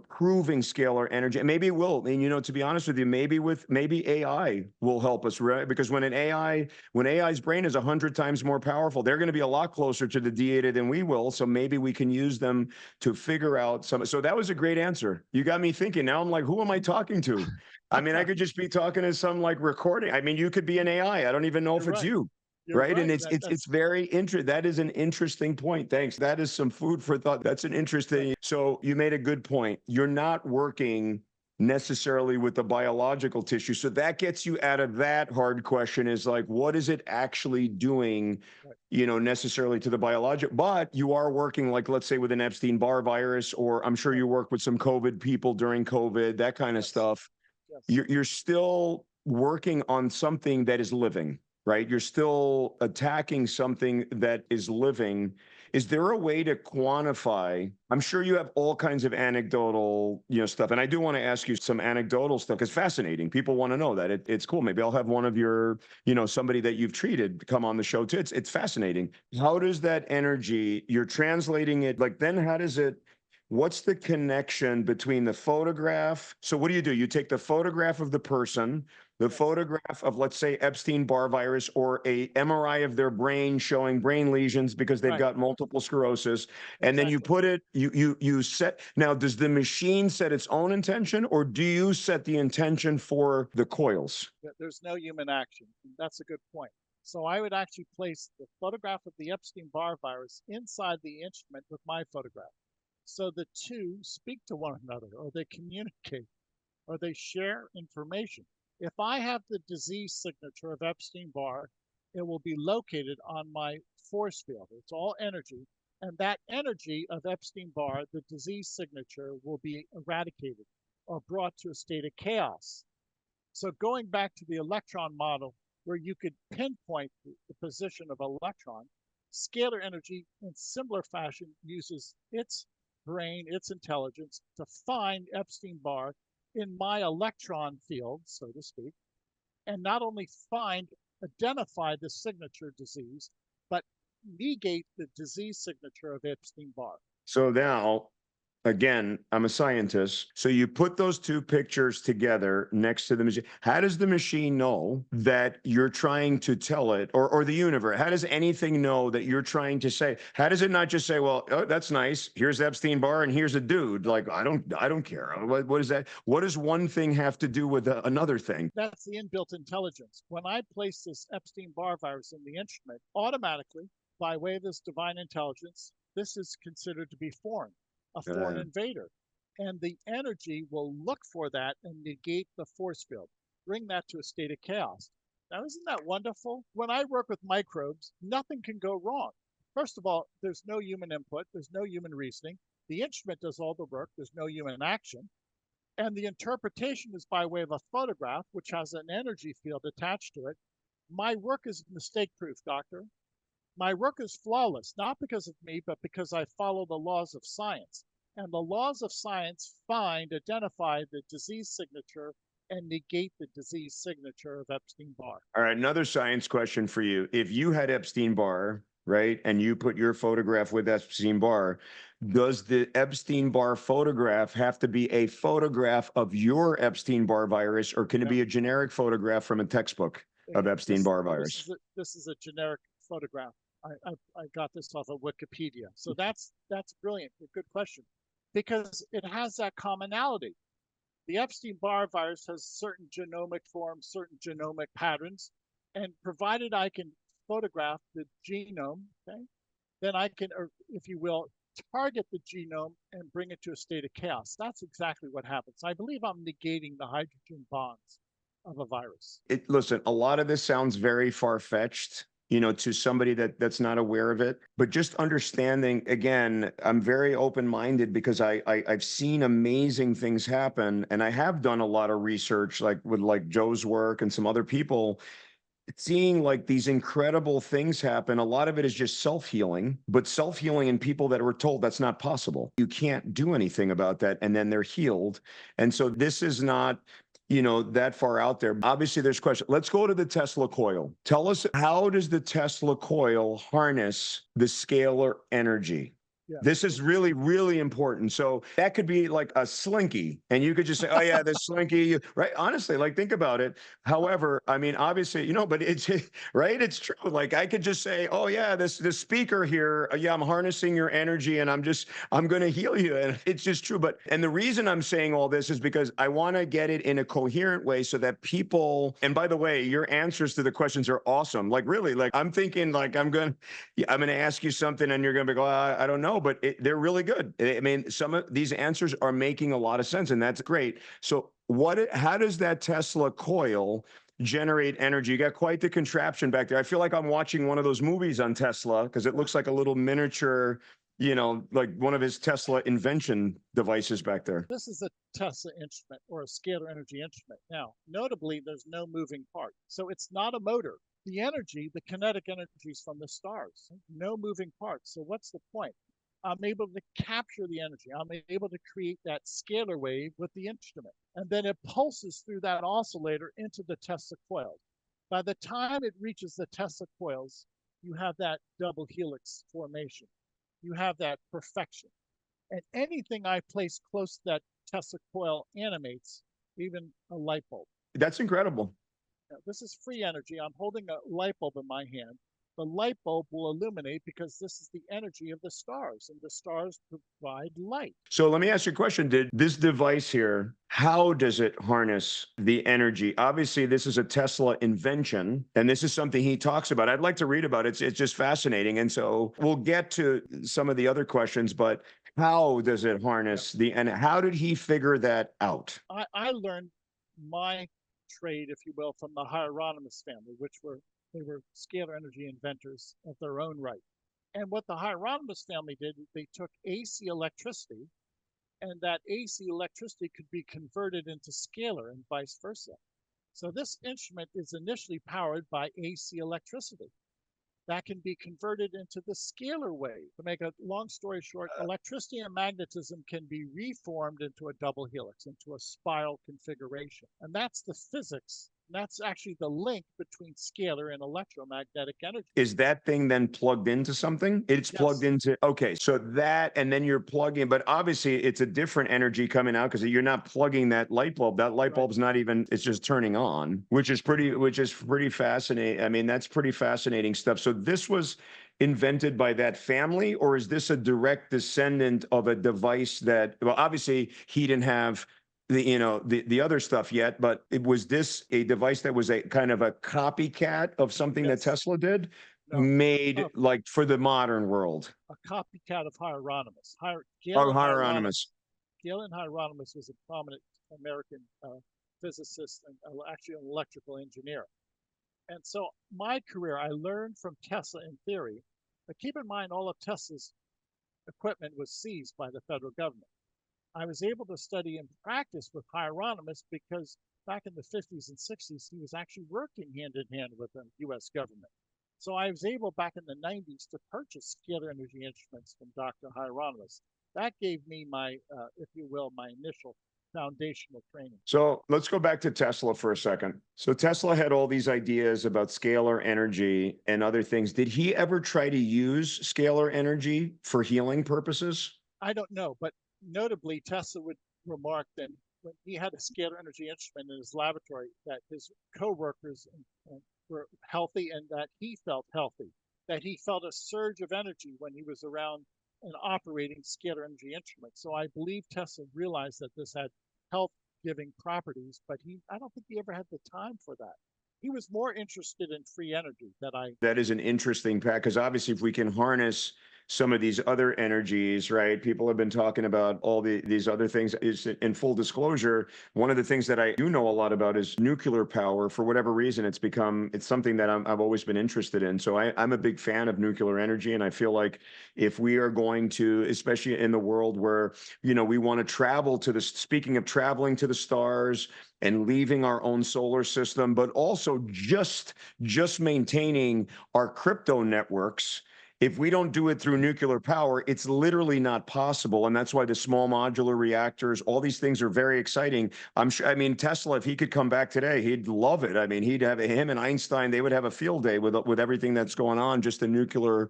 proving scalar energy. And maybe it will. And, to be honest with you, maybe AI will help us, right? Because when AI's brain is 100 times more powerful, they're going to be a lot closer to the data than we will. So maybe we can use them to figure out some. So that was a great answer. You got me thinking. Now I'm like, who am I talking to? I mean, I could just be talking to some like recording. I mean, you could be an AI. I don't even know if it's you. You're right. And That, it's very interesting. That is an interesting point. Thanks. That is some food for thought. That's an interesting. So you made a good point. You're not working necessarily with the biological tissue. So that gets you out of that hard question, is like, what is it actually doing, necessarily to the biological? But you are working, like, let's say with an Epstein-Barr virus, or I'm sure you work with some COVID people during COVID, that kind of stuff. You're still working on something that is living. Right? You're still attacking something that is living. Is there a way to quantify? I'm sure you have all kinds of anecdotal, stuff. And I do want to ask you some anecdotal stuff, because fascinating. People want to know that. It's cool. Maybe I'll have one of your, somebody that you've treated come on the show too. It's fascinating. How does that energy, you're translating it, like, then how does it, what's the connection between the photograph? So what do? You take the photograph of the person, the photograph of, let's say, Epstein-Barr virus, or a MRI of their brain showing brain lesions because they've got multiple sclerosis, and then you put it, you set, now does the machine set its own intention, or do you set the intention for the coils? There's no human action. That's a good point. So I would actually place the photograph of the Epstein-Barr virus inside the instrument with my photograph. So the two speak to one another, or they communicate, or they share information. If I have the disease signature of Epstein-Barr, it will be located on my force field. It's all energy. And that energy of Epstein-Barr, the disease signature, will be eradicated or brought to a state of chaos. So going back to the electron model, where you could pinpoint the position of an electron, scalar energy in similar fashion uses its brain, its intelligence, to find Epstein-Barr in my electron field, so to speak, and not only identify the signature disease, but negate the disease signature of Epstein-Barr. So now, again, I'm a scientist. So you put those two pictures together next to the machine. How does the machine know that you're trying to tell it, or the universe? How does anything know that you're trying to say? How does it not just say, well, oh, that's nice. Here's Epstein-Barr and here's a dude. Like, I don't care. What is that? What does one thing have to do with another thing? That's the inbuilt intelligence. When I place this Epstein-Barr virus in the instrument, automatically, by way of this divine intelligence, this is considered to be foreign, a foreign invader. And the energy will look for that and negate the force field, bring that to a state of chaos. Now, isn't that wonderful? When I work with microbes, nothing can go wrong. First of all, there's no human input, there's no human reasoning. The instrument does all the work, there's no human action. And the interpretation is by way of a photograph, which has an energy field attached to it. My work is mistake-proof, doctor. My work is flawless, not because of me, but because I follow the laws of science. And the laws of science identify the disease signature and negate the disease signature of Epstein-Barr. All right, another science question for you. If you had Epstein-Barr, right, and you put your photograph with Epstein-Barr, does the Epstein-Barr photograph have to be a photograph of your Epstein-Barr virus, or can it be a generic photograph from a textbook of Epstein-Barr virus? This is a generic photograph. I got this off of Wikipedia. So that's brilliant. A good question. Because it has that commonality. The Epstein-Barr virus has certain genomic forms, certain genomic patterns, and provided I can photograph the genome, okay, then I can, or if you will, target the genome and bring it to a state of chaos. That's exactly what happens. I believe I'm negating the hydrogen bonds of a virus. Listen, a lot of this sounds very far-fetched, you know, to somebody that's not aware of it. But just understanding, again, I'm very open-minded because I've seen amazing things happen, and I have done a lot of research, like with Joe's work and some other people, seeing like these incredible things happen. A lot of it is just self-healing, but self-healing in people that were told that's not possible. You can't do anything about that, and then they're healed. And so this is not, you know, that far out there. Obviously, there's questions. Let's go to the Tesla coil. Tell us, how does the Tesla coil harness the scalar energy? Yeah. This is really, really important. So that could be like a slinky, and you could just say, oh yeah, this slinky, right? Honestly, like, think about it. However, I mean, obviously, you know, but it's right. It's true. Like, I could just say, oh yeah, this speaker here, yeah, I'm harnessing your energy and I'm going to heal you. And it's just true. But, and the reason I'm saying all this is because I want to get it in a coherent way so that people, and by the way, your answers to the questions are awesome. Like, really, like, I'm thinking like, I'm going to ask you something and you're going to be, I don't know. But they're really good. I mean, some of these answers are making a lot of sense, and that's great. So how does that Tesla coil generate energy? You got quite the contraption back there. I feel like I'm watching one of those movies on Tesla because it looks like a little miniature, you know, like one of his Tesla invention devices back there. This is a Tesla instrument, or a scalar energy instrument. Now, notably, there's no moving part. So it's not a motor. The energy, the kinetic energy is from the stars. No moving parts. So what's the point? I'm able to capture the energy. I'm able to create that scalar wave with the instrument. And then it pulses through that oscillator into the Tesla coils. By the time it reaches the Tesla coils, you have that double helix formation. You have that perfection. And anything I place close to that Tesla coil animates, even a light bulb. That's incredible. Now, this is free energy. I'm holding a light bulb in my hand. The light bulb will illuminate because this is the energy of the stars, and the stars provide light. So let me ask you a question. Did this device here, how does it harness the energy? Obviously, this is a Tesla invention, and this is something he talks about. I'd like to read about it. It's just fascinating. And so we'll get to some of the other questions, but how does it harness and how did he figure that out? I learned my trade, if you will, from the Hieronymus family, they were scalar energy inventors of their own right. And what the Hieronymus family did, they took AC electricity, and that AC electricity could be converted into scalar and vice versa. So this instrument is initially powered by AC electricity that can be converted into the scalar wave. To make a long story short, electricity and magnetism can be reformed into a double helix, into a spiral configuration. And that's the physics. That's actually the link between scalar and electromagnetic energy. Is that thing then plugged into something? It's plugged into, okay, so that, and then you're plugging, but obviously it's a different energy coming out because you're not plugging that light bulb. That light bulb's not even, it's just turning on, which is pretty fascinating. I mean, that's pretty fascinating stuff. So this was invented by that family, or is this a direct descendant of a device that, well, obviously he didn't have the other stuff yet, but was this a device that was a kind of a copycat of something that Tesla did, made like for the modern world? A copycat of Hieronymus. Hieronymus. Galen Hieronymus was a prominent American physicist and actually an electrical engineer. And so my career, I learned from Tesla in theory, but keep in mind all of Tesla's equipment was seized by the federal government. I was able to study in practice with Hieronymus because back in the 50s and 60s, he was actually working hand in hand with the US government. So I was able back in the 90s to purchase scalar energy instruments from Dr. Hieronymus. That gave me my, if you will, my initial foundational training. So let's go back to Tesla for a second. So Tesla had all these ideas about scalar energy and other things. Did he ever try to use scalar energy for healing purposes? I don't know, but notably, Tesla would remark that when he had a scalar energy instrument in his laboratory, that his coworkers were healthy and that he felt healthy, that he felt a surge of energy when he was around and operating scalar energy instruments. So I believe Tesla realized that this had health-giving properties, but I don't think he ever had the time for that. He was more interested in free energy That is an interesting fact, because obviously if we can harness some of these other energies, right? People have been talking about all these other things. Is in full disclosure, one of the things that I do know a lot about is nuclear power. For whatever reason, it's something that I've always been interested in. So I'm a big fan of nuclear energy, and I feel like if we are going to, especially in the world where we want to travel to speaking of traveling to the stars and leaving our own solar system, but also just maintaining our crypto networks. If we don't do it through nuclear power, it's literally not possible. And that's why the small modular reactors, all these things are very exciting. I'm sure, I mean, Tesla, if he could come back today, he'd love it. I mean, him and Einstein, they would have a field day with everything that's going on, just the nuclear,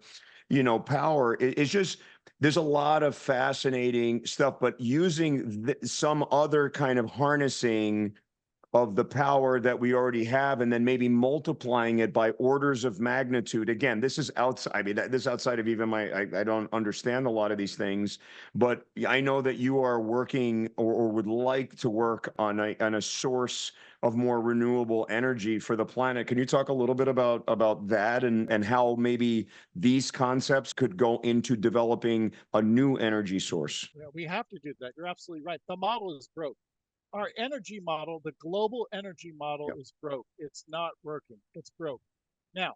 power. It's just, there's a lot of fascinating stuff, but using some other kind of harnessing of the power that we already have, and then maybe multiplying it by orders of magnitude. Again, this is outside. I mean, this is outside of even I don't understand a lot of these things, but I know that you are working or would like to work on a source of more renewable energy for the planet. Can you talk a little bit about that and how maybe these concepts could go into developing a new energy source? Yeah, we have to do that. You're absolutely right. The model is broke. Our energy model, the global energy model, is broke. It's not working. It's broke. Now,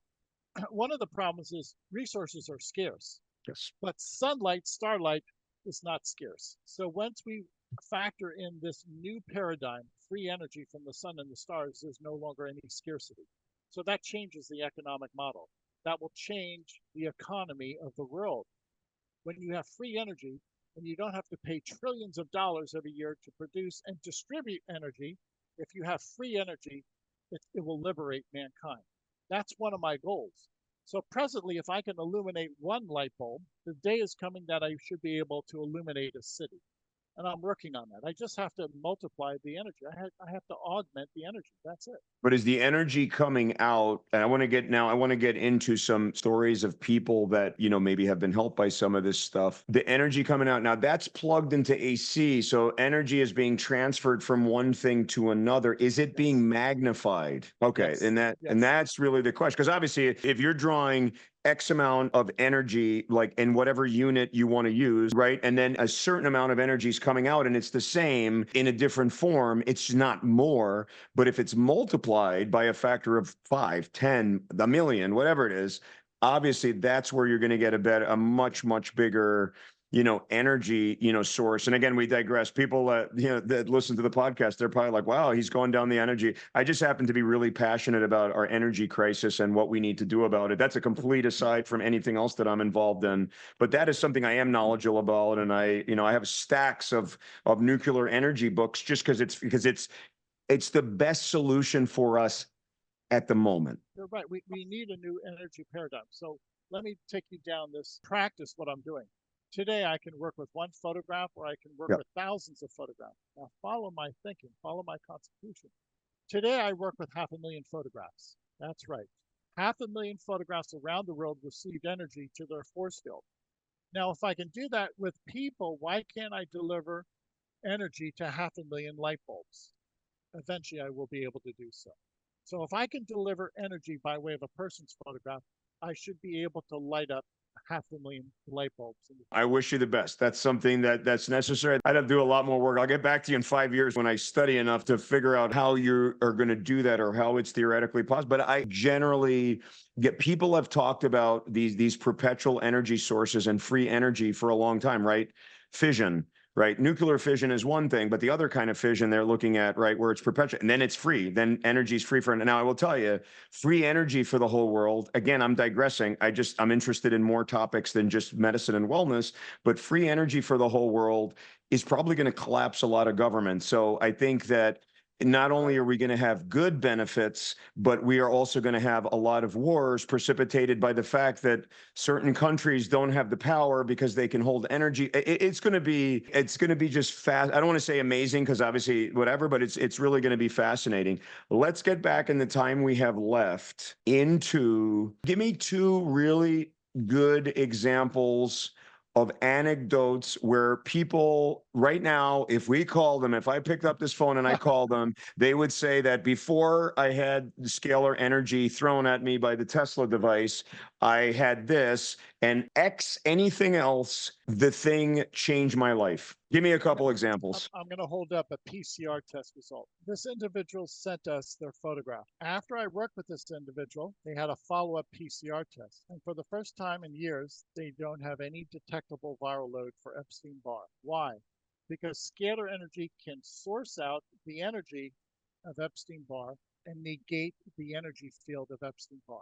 one of the problems is resources are scarce. Yes. But sunlight, starlight is not scarce. So once we factor in this new paradigm, free energy from the sun and the stars, there's no longer any scarcity. So that changes the economic model. That will change the economy of the world. When you have free energy, and you don't have to pay trillions of dollars every year to produce and distribute energy, if you have free energy, it will liberate mankind. That's one of my goals. So presently, if I can illuminate one light bulb, the day is coming that I should be able to illuminate a city. And I'm working on that. I just have to multiply the energy. I have to augment the energy. That's it. But is the energy coming out? And I want to get into some stories of people that, maybe have been helped by some of this stuff. The energy coming out now, that's plugged into AC. So energy is being transferred from one thing to another. Is it being magnified? Okay. Yes. And Yes. that's really the question. Because obviously, if you're drawing X amount of energy, like in whatever unit you want to use, right? And then a certain amount of energy is coming out and it's the same in a different form. It's not more, but if it's multiplied by a factor of 5, 10, a million, whatever it is, obviously that's where you're going to get a much, much bigger, energy, source. And again, we digress. People that listen to the podcast, they're probably like, wow, he's going down the energy. I just happen to be really passionate about our energy crisis and what we need to do about it. That's a complete aside from anything else that I'm involved in. But that is something I am knowledgeable about. And I have stacks of nuclear energy books just because it's the best solution for us at the moment. You're right. We need a new energy paradigm. So let me take you down this practice, what I'm doing. Today, I can work with one photograph or I can work Yep. with thousands of photographs. Now, follow my thinking, follow my constitution. Today, I work with 500,000 photographs. That's right. 500,000 photographs around the world received energy to their force field. Now, if I can do that with people, why can't I deliver energy to 500,000 light bulbs? Eventually, I will be able to do so. So if I can deliver energy by way of a person's photograph, I should be able to light up 500,000 light bulbs. I wish you the best. That's something that's necessary. I'd have to do a lot more work. I'll get back to you in 5 years when I study enough to figure out how you are going to do that or how it's theoretically possible. But I generally get people have talked about these perpetual energy sources and free energy for a long time, right? Fission. Right. Nuclear fission is one thing, but the other kind of fission they're looking at, right, where it's perpetual and then it's free. Then energy is free for. Now, I will tell you, free energy for the whole world. Again, I'm digressing. I'm interested in more topics than just medicine and wellness, but free energy for the whole world is probably going to collapse a lot of government. So I think that not only are we going to have good benefits, but we are also going to have a lot of wars precipitated by the fact that certain countries don't have the power because they can hold energy. It's going to be just fast. I don't want to say amazing because obviously whatever, but it's really going to be fascinating. Let's get back in the time we have left into give me two really good examples of anecdotes where people right now, if I picked up this phone and I called them, they would say that before I had scalar energy thrown at me by the Tesla device, I had this and X anything else, the thing changed my life. Give me a couple examples. I'm going to hold up a PCR test result. This individual sent us their photograph. After I worked with this individual, they had a follow-up PCR test. And for the first time in years, they don't have any detectable viral load for Epstein-Barr. Why? Because scalar energy can source out the energy of Epstein-Barr and negate the energy field of Epstein-Barr.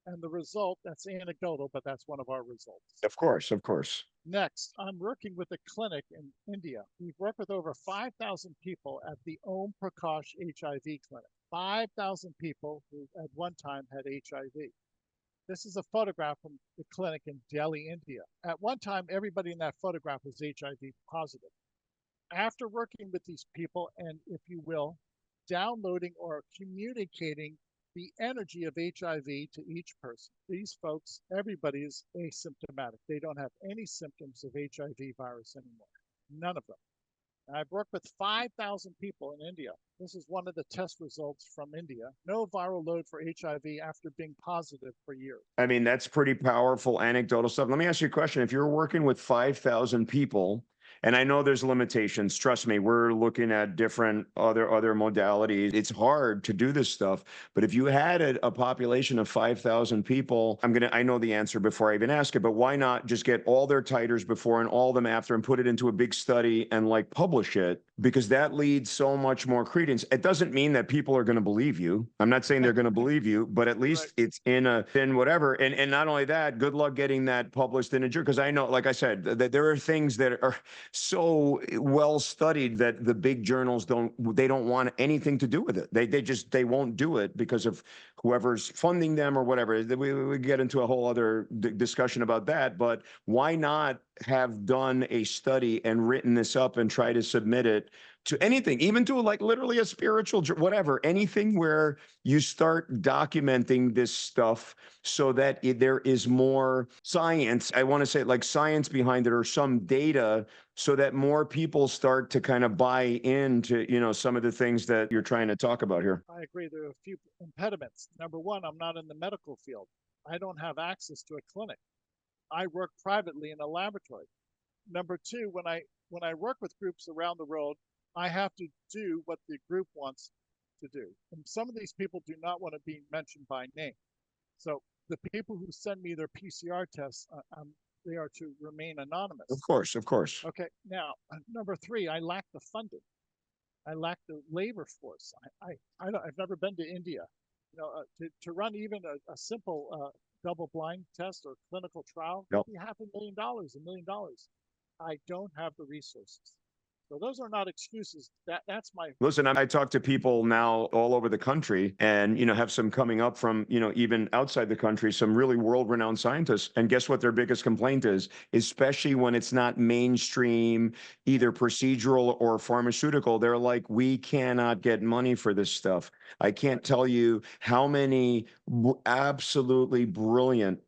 And the result, that's anecdotal, but that's one of our results. Of course, of course. Next, I'm working with a clinic in India. We've worked with over 5,000 people at the Om Prakash HIV clinic. 5,000 people who at one time had HIV. This is a photograph from the clinic in Delhi, India. At one time, everybody in that photograph was HIV positive. After working with these people and, if you will, downloading or communicating the energy of HIV to each person. These folks, everybody is asymptomatic. They don't have any symptoms of HIV virus anymore. None of them. And I've worked with 5,000 people in India. This is one of the test results from India. No viral load for HIV after being positive for years. I mean, that's pretty powerful anecdotal stuff. Let me ask you a question. If you're working with 5,000 people, and I know there's limitations. Trust me, we're looking at different other modalities. It's hard to do this stuff. But if you had a population of 5,000 people, I know the answer before I even ask it, but why not just get all their titers before and all of them after and put it into a big study and like publish it? because that leads so much more credence. It doesn't mean that people are going to believe you. I'm not saying they're going to believe you, but at least it's in whatever. And not only that, good luck getting that published in a journal. Because I know, like I said, that there are things that are so well studied that the big journals don't want anything to do with it. They won't do it because of whoever's funding them or whatever. We get into a whole other discussion about that. But why not have done a study and written this up and try to submit it to anything, even to like literally a spiritual, whatever, anything where you start documenting this stuff so that there is more science. I want to say like science behind it or some data so that more people start to kind of buy into, some of the things that you're trying to talk about here. I agree. There are a few impediments. Number one, I'm not in the medical field. I don't have access to a clinic. I work privately in a laboratory. Number two, when I work with groups around the world, I have to do what the group wants to do. And some of these people do not want to be mentioned by name. So the people who send me their PCR tests, they are to remain anonymous. Of course, of course. Okay. Now, number three, I lack the funding. I lack the labor force. I've never been to India. To run even a simple double-blind test or clinical trial, Yep. be $500,000, $1 million. I don't have the resources. So those are not excuses. That's my listen. I talk to people now all over the country, and have some coming up from even outside the country, some really world-renowned scientists. And guess what their biggest complaint is, especially when it's not mainstream, either procedural or pharmaceutical. They're like, we cannot get money for this stuff. I can't tell you how many absolutely brilliant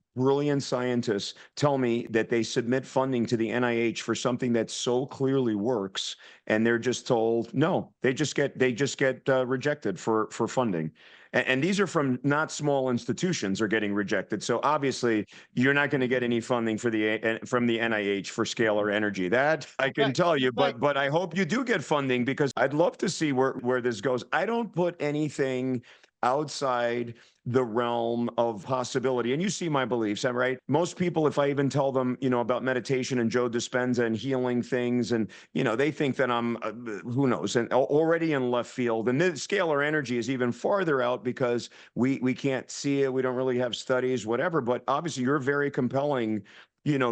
scientists tell me that they submit funding to the NIH for something that so clearly works, and they're just told no. They just get rejected for funding. And these are from not small institutions are getting rejected. So obviously you're not going to get any funding from the NIH for scalar energy. That I can tell you, but I hope you do get funding, because I'd love to see where this goes. I don't put anything outside the realm of possibility. And you see my beliefs, right? Most people, if I even tell them, about meditation and Joe Dispenza and healing things, and, they think that I'm, who knows, and already in left field. And the scalar energy is even farther out because we can't see it. We don't really have studies, whatever. But obviously you're very compelling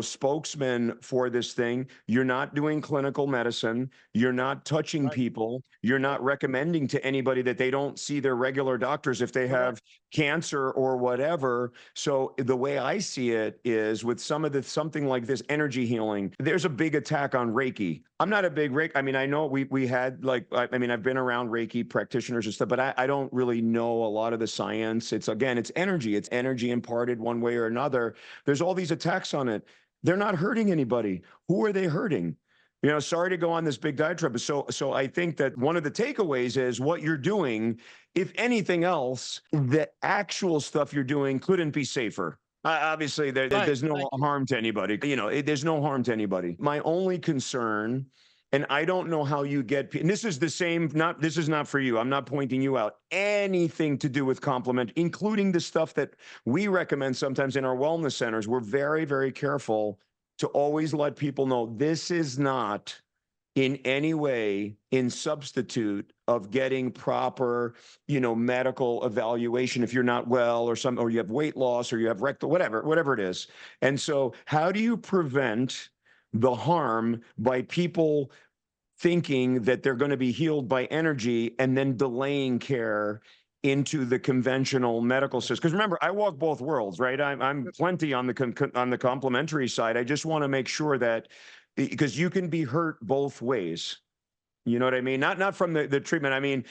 spokesman for this thing. You're not doing clinical medicine. You're not touching people. You're not recommending to anybody that they don't see their regular doctors if they have cancer or whatever. So the way I see it is with something like this energy healing, there's a big attack on Reiki. I'm not a big Reiki. I mean, I know we had I've been around Reiki practitioners and stuff, but I don't really know a lot of the science. It's energy. It's energy imparted one way or another. There's all these attacks on it. They're not hurting anybody. Who are they hurting? Sorry to go on this big diatribe. So I think that one of the takeaways is what you're doing. If anything else, the actual stuff you're doing couldn't be safer. Obviously, there's no harm to anybody. There's no harm to anybody. My only concern, and I don't know how you get, and this is the same, this is not for you. I'm not pointing you out. Anything to do with complement, including the stuff that we recommend sometimes in our wellness centers. We're very, very careful to always let people know this is not in any way in substitute of getting proper, medical evaluation if you're not well or you have weight loss or you have rectal, whatever it is. And so how do you prevent the harm by people thinking that they're going to be healed by energy and then delaying care into the conventional medical system? Because remember, I walk both worlds, right? I'm plenty on the complementary side. I just want to make sure that, because you can be hurt both ways. You know what I mean? Not from the treatment. I mean,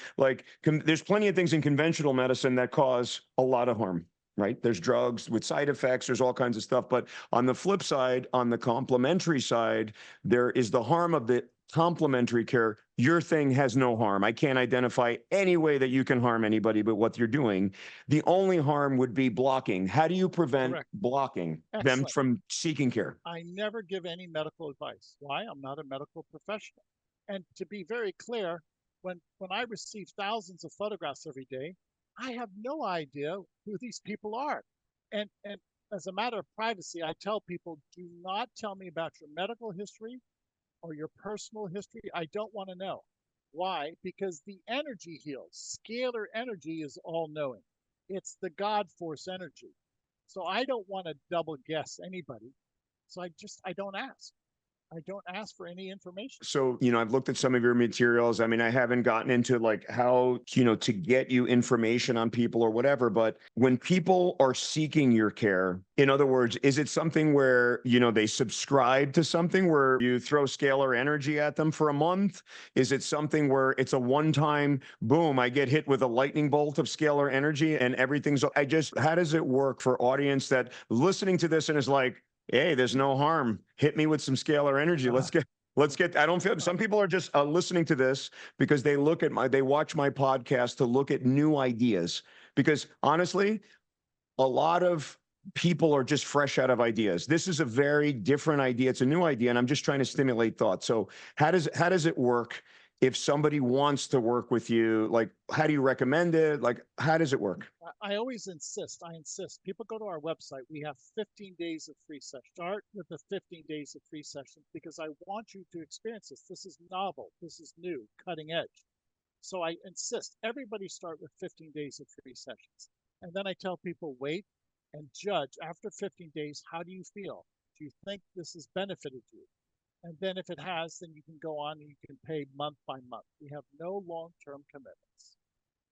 there's plenty of things in conventional medicine that cause a lot of harm, right? There's drugs with side effects. There's all kinds of stuff. But on the flip side, on the complementary side, there is the harm of the complementary care. Your thing has no harm. I can't identify any way that you can harm anybody but what you're doing. The only harm would be blocking. How do you prevent blocking them from seeking care? I never give any medical advice. Why? I'm not a medical professional. And to be very clear, when I receive thousands of photographs every day, I have no idea who these people are. And as a matter of privacy, I tell people, do not tell me about your medical history or your personal history. I don't want to know. Why? Because the energy heals. Scalar energy is all knowing. It's the God force energy. So I don't want to double guess anybody. So I don't ask. I don't ask for any information. So, I've looked at some of your materials. I mean, I haven't gotten into like how, to get you information on people or whatever, but when people are seeking your care, in other words, is it something where, they subscribe to something where you throw scalar energy at them for a month? Is it something where it's a one-time, boom, I get hit with a lightning bolt of scalar energy and everything's, how does it work for audience that listening to this and is like, hey, there's no harm. Hit me with some scalar energy. I don't feel, some people are just listening to this because they watch my podcast to look at new ideas. Because honestly, a lot of people are just fresh out of ideas. This is a very different idea. It's a new idea, and I'm just trying to stimulate thought. So how does it work if somebody wants to work with you? Like, how do you recommend it? Like, how does it work? I always insist. I insist. People go to our website. We have 15 days of free sessions. Start with the 15 days of free sessions because I want you to experience this. This is novel. This is new, cutting edge. So I insist everybody start with 15 days of free sessions. And then I tell people, wait and judge after 15 days, how do you feel? Do you think this has benefited you? And then if it has, then you can go on and you can pay month by month. We have no long-term commitments.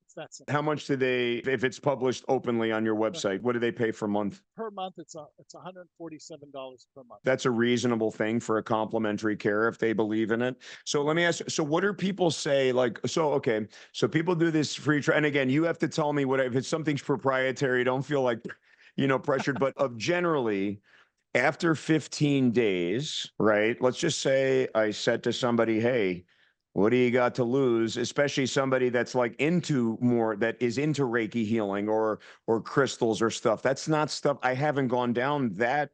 It's that simple. How much do they, if it's published openly on your website, what do they pay per month? Per month, it's $147 per month. That's a reasonable thing for a complimentary care if they believe in it. So let me ask, so what do people say? Like, okay, so people do this free trial. And again, you have to tell me if it's something's proprietary, don't feel like, pressured, but generally, after 15 days, right? Let's just say I said to somebody, hey, what do you got to lose? Especially somebody that's like that is into Reiki healing or crystals or stuff. That's not stuff I haven't gone down that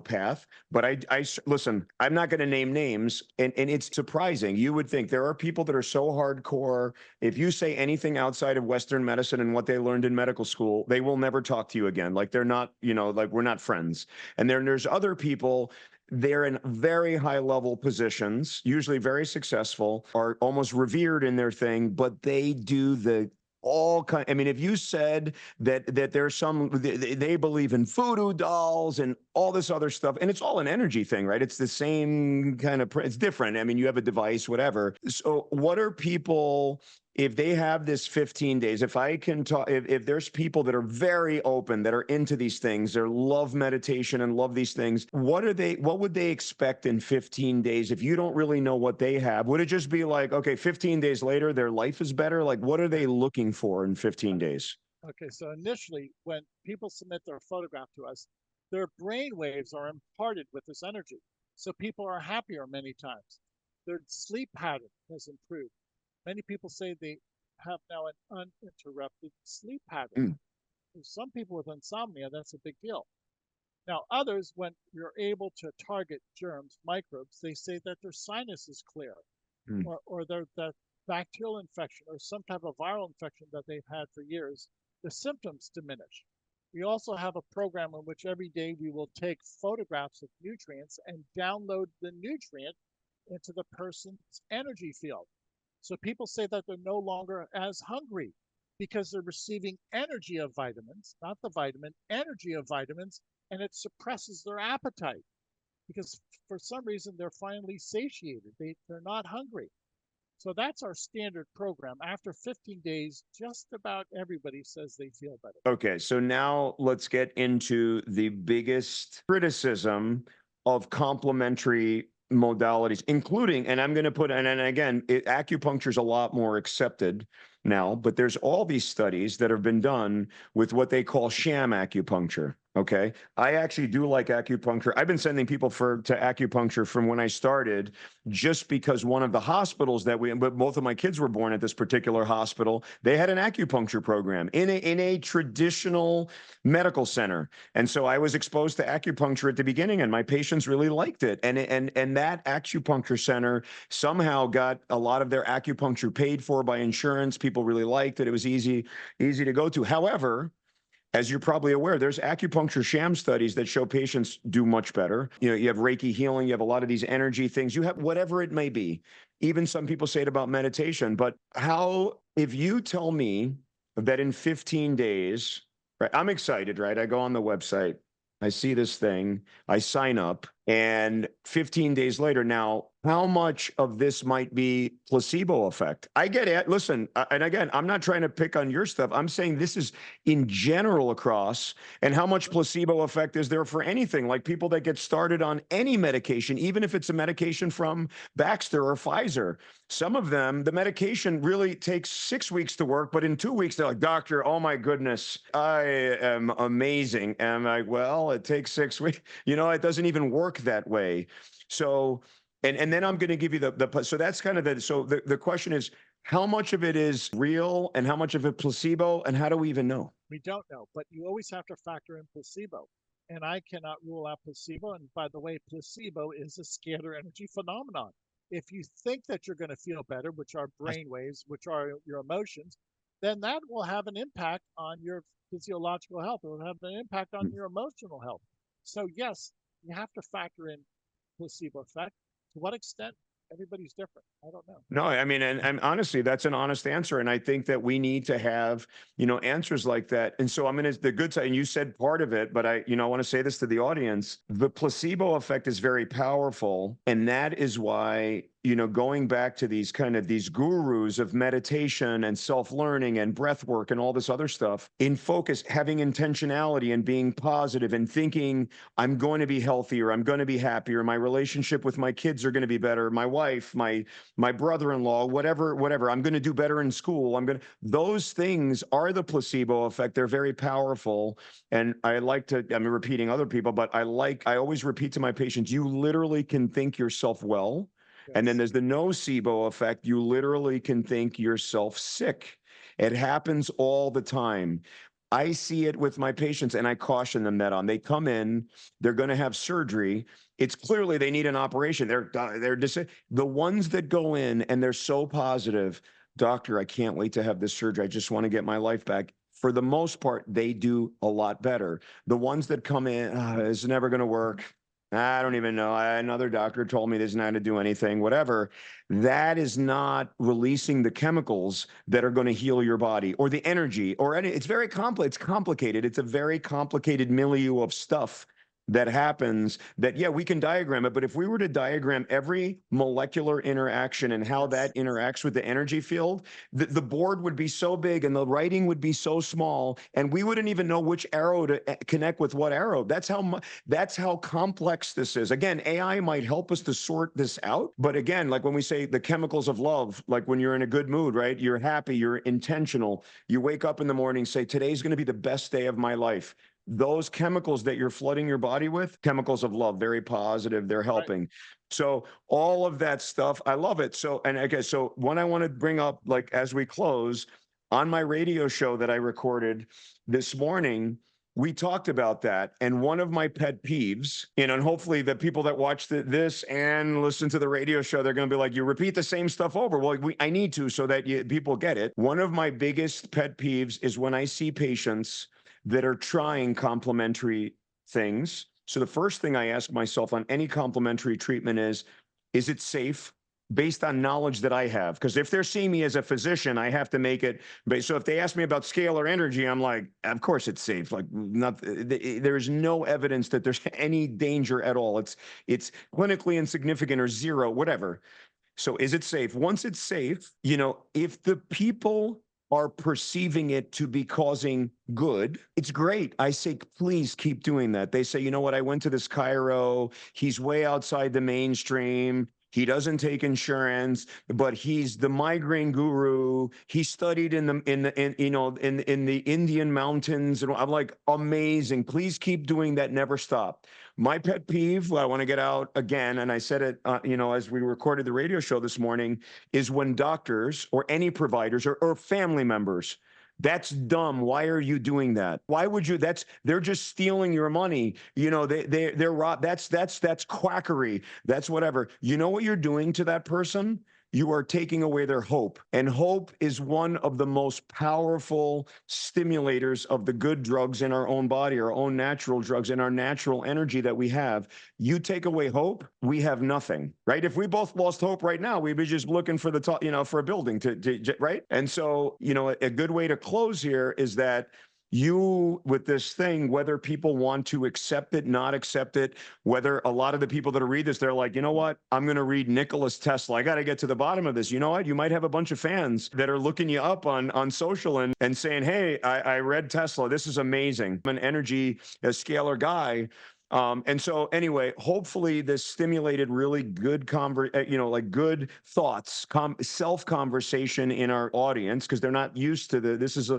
path. But I listen, I'm not going to name names. And it's surprising. You would think there are people that are so hardcore. If you say anything outside of Western medicine and what they learned in medical school, they will never talk to you again. Like they're not, like we're not friends. And there's other people, they're in very high level positions, usually very successful, are almost revered in their thing, but they do I mean, if you said that there's they believe in voodoo dolls and all this other stuff, and it's all an energy thing, right? It's the same kind of, it's different. I mean, you have a device, whatever. So what are people, if they have this 15 days, if I can talk, if there's people that are very open, that are into these things, they love meditation and love these things, what would they expect in 15 days? If you don't really know what they have, would it just be like, okay, 15 days later, their life is better? Like, what are they looking for in 15 days? Okay, so initially, when people submit their photograph to us, their brain waves are imparted with this energy. So people are happier many times. Their sleep pattern has improved. Many people say they have now an uninterrupted sleep pattern. Some people with insomnia, that's a big deal. Now, others, when you're able to target germs, microbes, they say that their sinus is clear, or that bacterial infection or some type of viral infection that they've had for years, the symptoms diminish. We also have a program in which every day we will take photographs of nutrients and download the nutrient into the person's energy field. So people say that they're no longer as hungry because they're receiving energy of vitamins, not the vitamin, energy of vitamins, and it suppresses their appetite because for some reason they're finally satiated. They're not hungry. So that's our standard program. After 15 days, just about everybody says they feel better. Okay, so now let's get into the biggest criticism of complementary modalities, including, and I'm going to put, and again, acupuncture is a lot more accepted now, but there's all these studies that have been done with what they call sham acupuncture. Okay. I actually do like acupuncture. I've been sending people to acupuncture from when I started, just because one of the hospitals but both of my kids were born at this particular hospital. They had an acupuncture program in a traditional medical center. And so I was exposed to acupuncture at the beginning and my patients really liked it. And that acupuncture center somehow got a lot of their acupuncture paid for by insurance. People really liked it. It was easy to go to. However, as you're probably aware, there's acupuncture sham studies that show patients do much better. You know, you have Reiki healing, you have a lot of these energy things, you have whatever it may be. Even some people say it about meditation, but if you tell me that in 15 days, right, I'm excited, right? I go on the website, I see this thing, I sign up, and 15 days later, now, how much of this might be placebo effect? I get it. Listen, and again, I'm not trying to pick on your stuff. I'm saying this is in general across, and how much placebo effect is there for anything? Like people that get started on any medication, even if it's a medication from Baxter or Pfizer, some of them, the medication really takes 6 weeks to work, but in 2 weeks, they're like, doctor, oh my goodness, I am amazing. And I'm like, well, it takes 6 weeks. You know, it doesn't even work that way. So, and then I'm going to give you so that's kind of the question is, how much of it is real and how much of it placebo, and how do we even know? We don't know, but you always have to factor in placebo. And I cannot rule out placebo. And by the way, placebo is a scalar energy phenomenon. If you think that you're going to feel better, which are brain waves, which are your emotions, then that will have an impact on your physiological health. It will have an impact on your emotional health. So yes, you have to factor in placebo effect. To what extent? Everybody's different. I don't know. No, I mean, and honestly, that's an honest answer. And I think that we need to have, you know, answers like that. And so I'm going to, the good side, and you said part of it, but I want to say this to the audience. The placebo effect is very powerful. And that is why, you know, going back to these gurus of meditation and self-learning and breath work and all this other stuff, in focus, having intentionality and being positive and thinking, I'm going to be healthier, I'm going to be happier, my relationship with my kids are going to be better, my wife, my brother-in-law, whatever, I'm going to do better in school. Those things are the placebo effect. They're very powerful. And I'm repeating other people, but I always repeat to my patients, you literally can think yourself well. Yes. And then there's the nocebo effect. You literally can think yourself sick. It happens all the time. I see it with my patients, and I caution them that they come in, they're going to have surgery. It's clearly they need an operation. The ones that go in and they're so positive, doctor, I can't wait to have this surgery. I just want to get my life back. For the most part, they do a lot better. The ones that come in, it's never going to work. I don't even know. Another doctor told me there's not to do anything, whatever. That is not releasing the chemicals that are going to heal your body or the energy or any. It's very complex. It's complicated. It's a very complicated milieu of stuff that happens that, yeah, we can diagram it. But if we were to diagram every molecular interaction and how that interacts with the energy field, the board would be so big and the writing would be so small, and we wouldn't even know which arrow to connect with what arrow. That's how complex this is. Again, AI might help us to sort this out. But again, like when we say the chemicals of love, like when you're in a good mood, right? You're happy, you're intentional. You wake up in the morning, say, today's going to be the best day of my life. Those chemicals that you're flooding your body with, chemicals of love, very positive, they're helping. Right. So all of that stuff, I love it. So, and okay, so what I want to bring up, like as we close, on my radio show that I recorded this morning, we talked about that. And one of my pet peeves, and hopefully the people that watch this and listen to the radio show, they're going to be like, you repeat the same stuff over. Well, I need to so that people get it. One of my biggest pet peeves is when I see patients that are trying complementary things. So the first thing I ask myself on any complementary treatment is it safe based on knowledge that I have? Because if they're seeing me as a physician, I have to make it. So if they ask me about scalar energy, I'm like, of course it's safe. Like, there is no evidence that there's any danger at all. It's clinically insignificant or zero, whatever. So is it safe? Once it's safe, if the people are perceiving it to be causing good, it's great. I say, please keep doing that. They say, you know what? I went to this chiro. He's way outside the mainstream. He doesn't take insurance, but he's the migraine guru. He studied in the Indian mountains, and I'm like, amazing. Please keep doing that. Never stop. My pet peeve, I want to get out again, and I said it, as we recorded the radio show this morning, is when doctors or any providers or family members. That's dumb. Why are you doing that? Why would you? They're just stealing your money. They're that's quackery. That's whatever. You know what you're doing to that person? you are taking away their hope. And hope is one of the most powerful stimulators of the good drugs in our own body, our own natural drugs, and our natural energy that we have. You take away hope, we have nothing, right? If we both lost hope right now, we'd be just looking for the top, for a building right? And so, a good way to close here is that you, with this thing, whether people want to accept it, not accept it, whether a lot of the people that read this, they're like, you know what, I'm going to read Nikola Tesla. I got to get to the bottom of this. You know what? You might have a bunch of fans that are looking you up on social and saying, hey, I read Tesla. This is amazing. I'm an energy, a scalar guy. And so anyway, hopefully this stimulated really good good thoughts, self-conversation in our audience, because they're not used to this is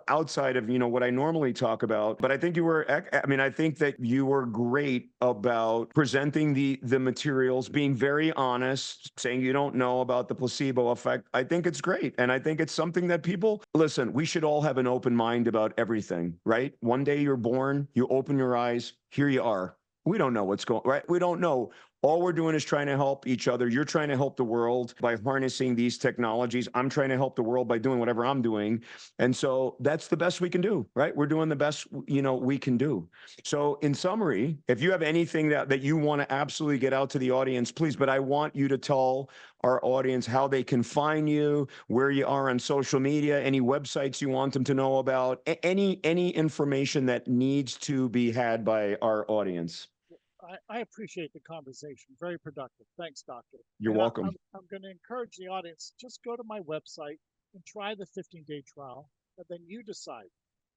outside of, what I normally talk about. But I think I think that you were great about presenting the materials, being very honest, saying you don't know about the placebo effect. I think it's great. And I think it's something that people, listen, we should all have an open mind about everything, right? One day you're born, you open your eyes, here you are. We don't know what's going right. We don't know. All we're doing is trying to help each other. You're trying to help the world by harnessing these technologies. I'm trying to help the world by doing whatever I'm doing. And so that's the best we can do, right? We're doing the best, we can do. So in summary, if you have anything that you want to absolutely get out to the audience, please, but I want you to tell our audience how they can find you, where you are on social media, any websites you want them to know about, any information that needs to be had by our audience. I appreciate the conversation. Very productive. Thanks, Doctor. You're welcome. I'm going to encourage the audience, just go to my website and try the 15-day trial, and then you decide.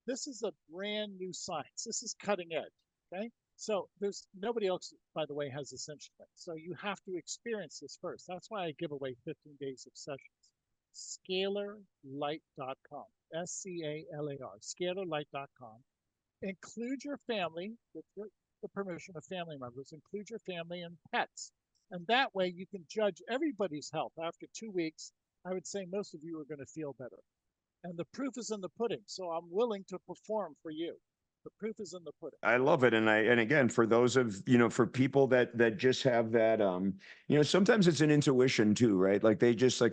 This is a brand new science. This is cutting edge, okay? So there's nobody else, by the way, has this instrument. So you have to experience this first. That's why I give away 15 days of sessions. Scalarlight.com, SCALAR, scalarlight.com. Include your family with the permission of family members. Include your family and pets. And that way you can judge everybody's health. After 2 weeks, I would say most of you are going to feel better. And the proof is in the pudding. So I'm willing to perform for you. The proof is in the pudding. I love it. And again, for those of, for people that just have that, sometimes it's an intuition too, right? Like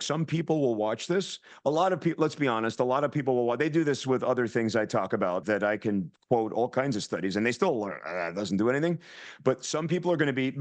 some people will watch this. A lot of people, let's be honest, a lot of people will watch, they do this with other things I talk about that I can quote all kinds of studies and they still learn, doesn't do anything. But some people are going to be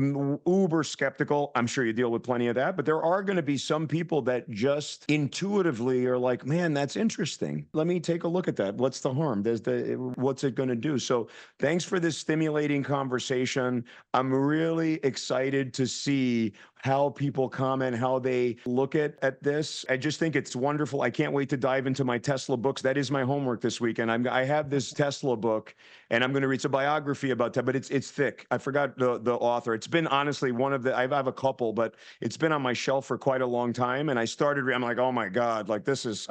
uber skeptical. I'm sure you deal with plenty of that, but there are going to be some people that just intuitively are like, man, that's interesting. Let me take a look at that. What's the harm? What's it going to do? So thanks for this stimulating conversation. I'm really excited to see how people comment, how they look at this. I just think it's wonderful. I can't wait to dive into my Tesla books. That is my homework this weekend. I have this Tesla book and I'm going to read. It's a biography about that, but it's thick. I forgot the author. It's been honestly I have a couple, but it's been on my shelf for quite a long time. And I'm like, oh my God, like this is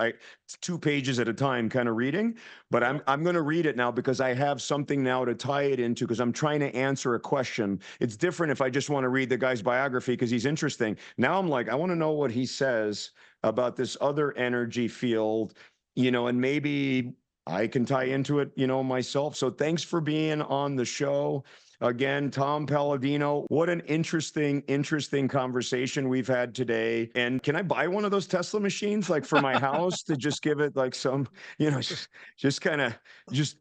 2 pages at a time kind of reading, but I'm going to read it now because I have something now to tie it into, because I'm trying to answer a question. It's different if I just want to read the guy's biography because he's interesting. Now I'm like, I want to know what he says about this other energy field, and maybe I can tie into it, myself. So thanks for being on the show. Again, Tom Paladino, what an interesting conversation we've had today. And can I buy one of those Tesla machines, like for my house, to just give it like some, just kind of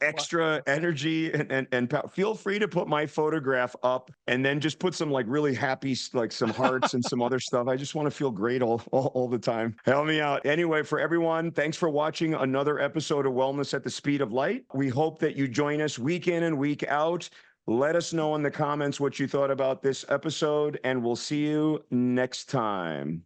extra energy and feel free to put my photograph up and then just put some like really happy, like some hearts and some other stuff. I just want to feel great all the time. Help me out. Anyway, for everyone, thanks for watching another episode of Wellness at the Speed of Light. We hope that you join us week in and week out. Let us know in the comments what you thought about this episode, and we'll see you next time.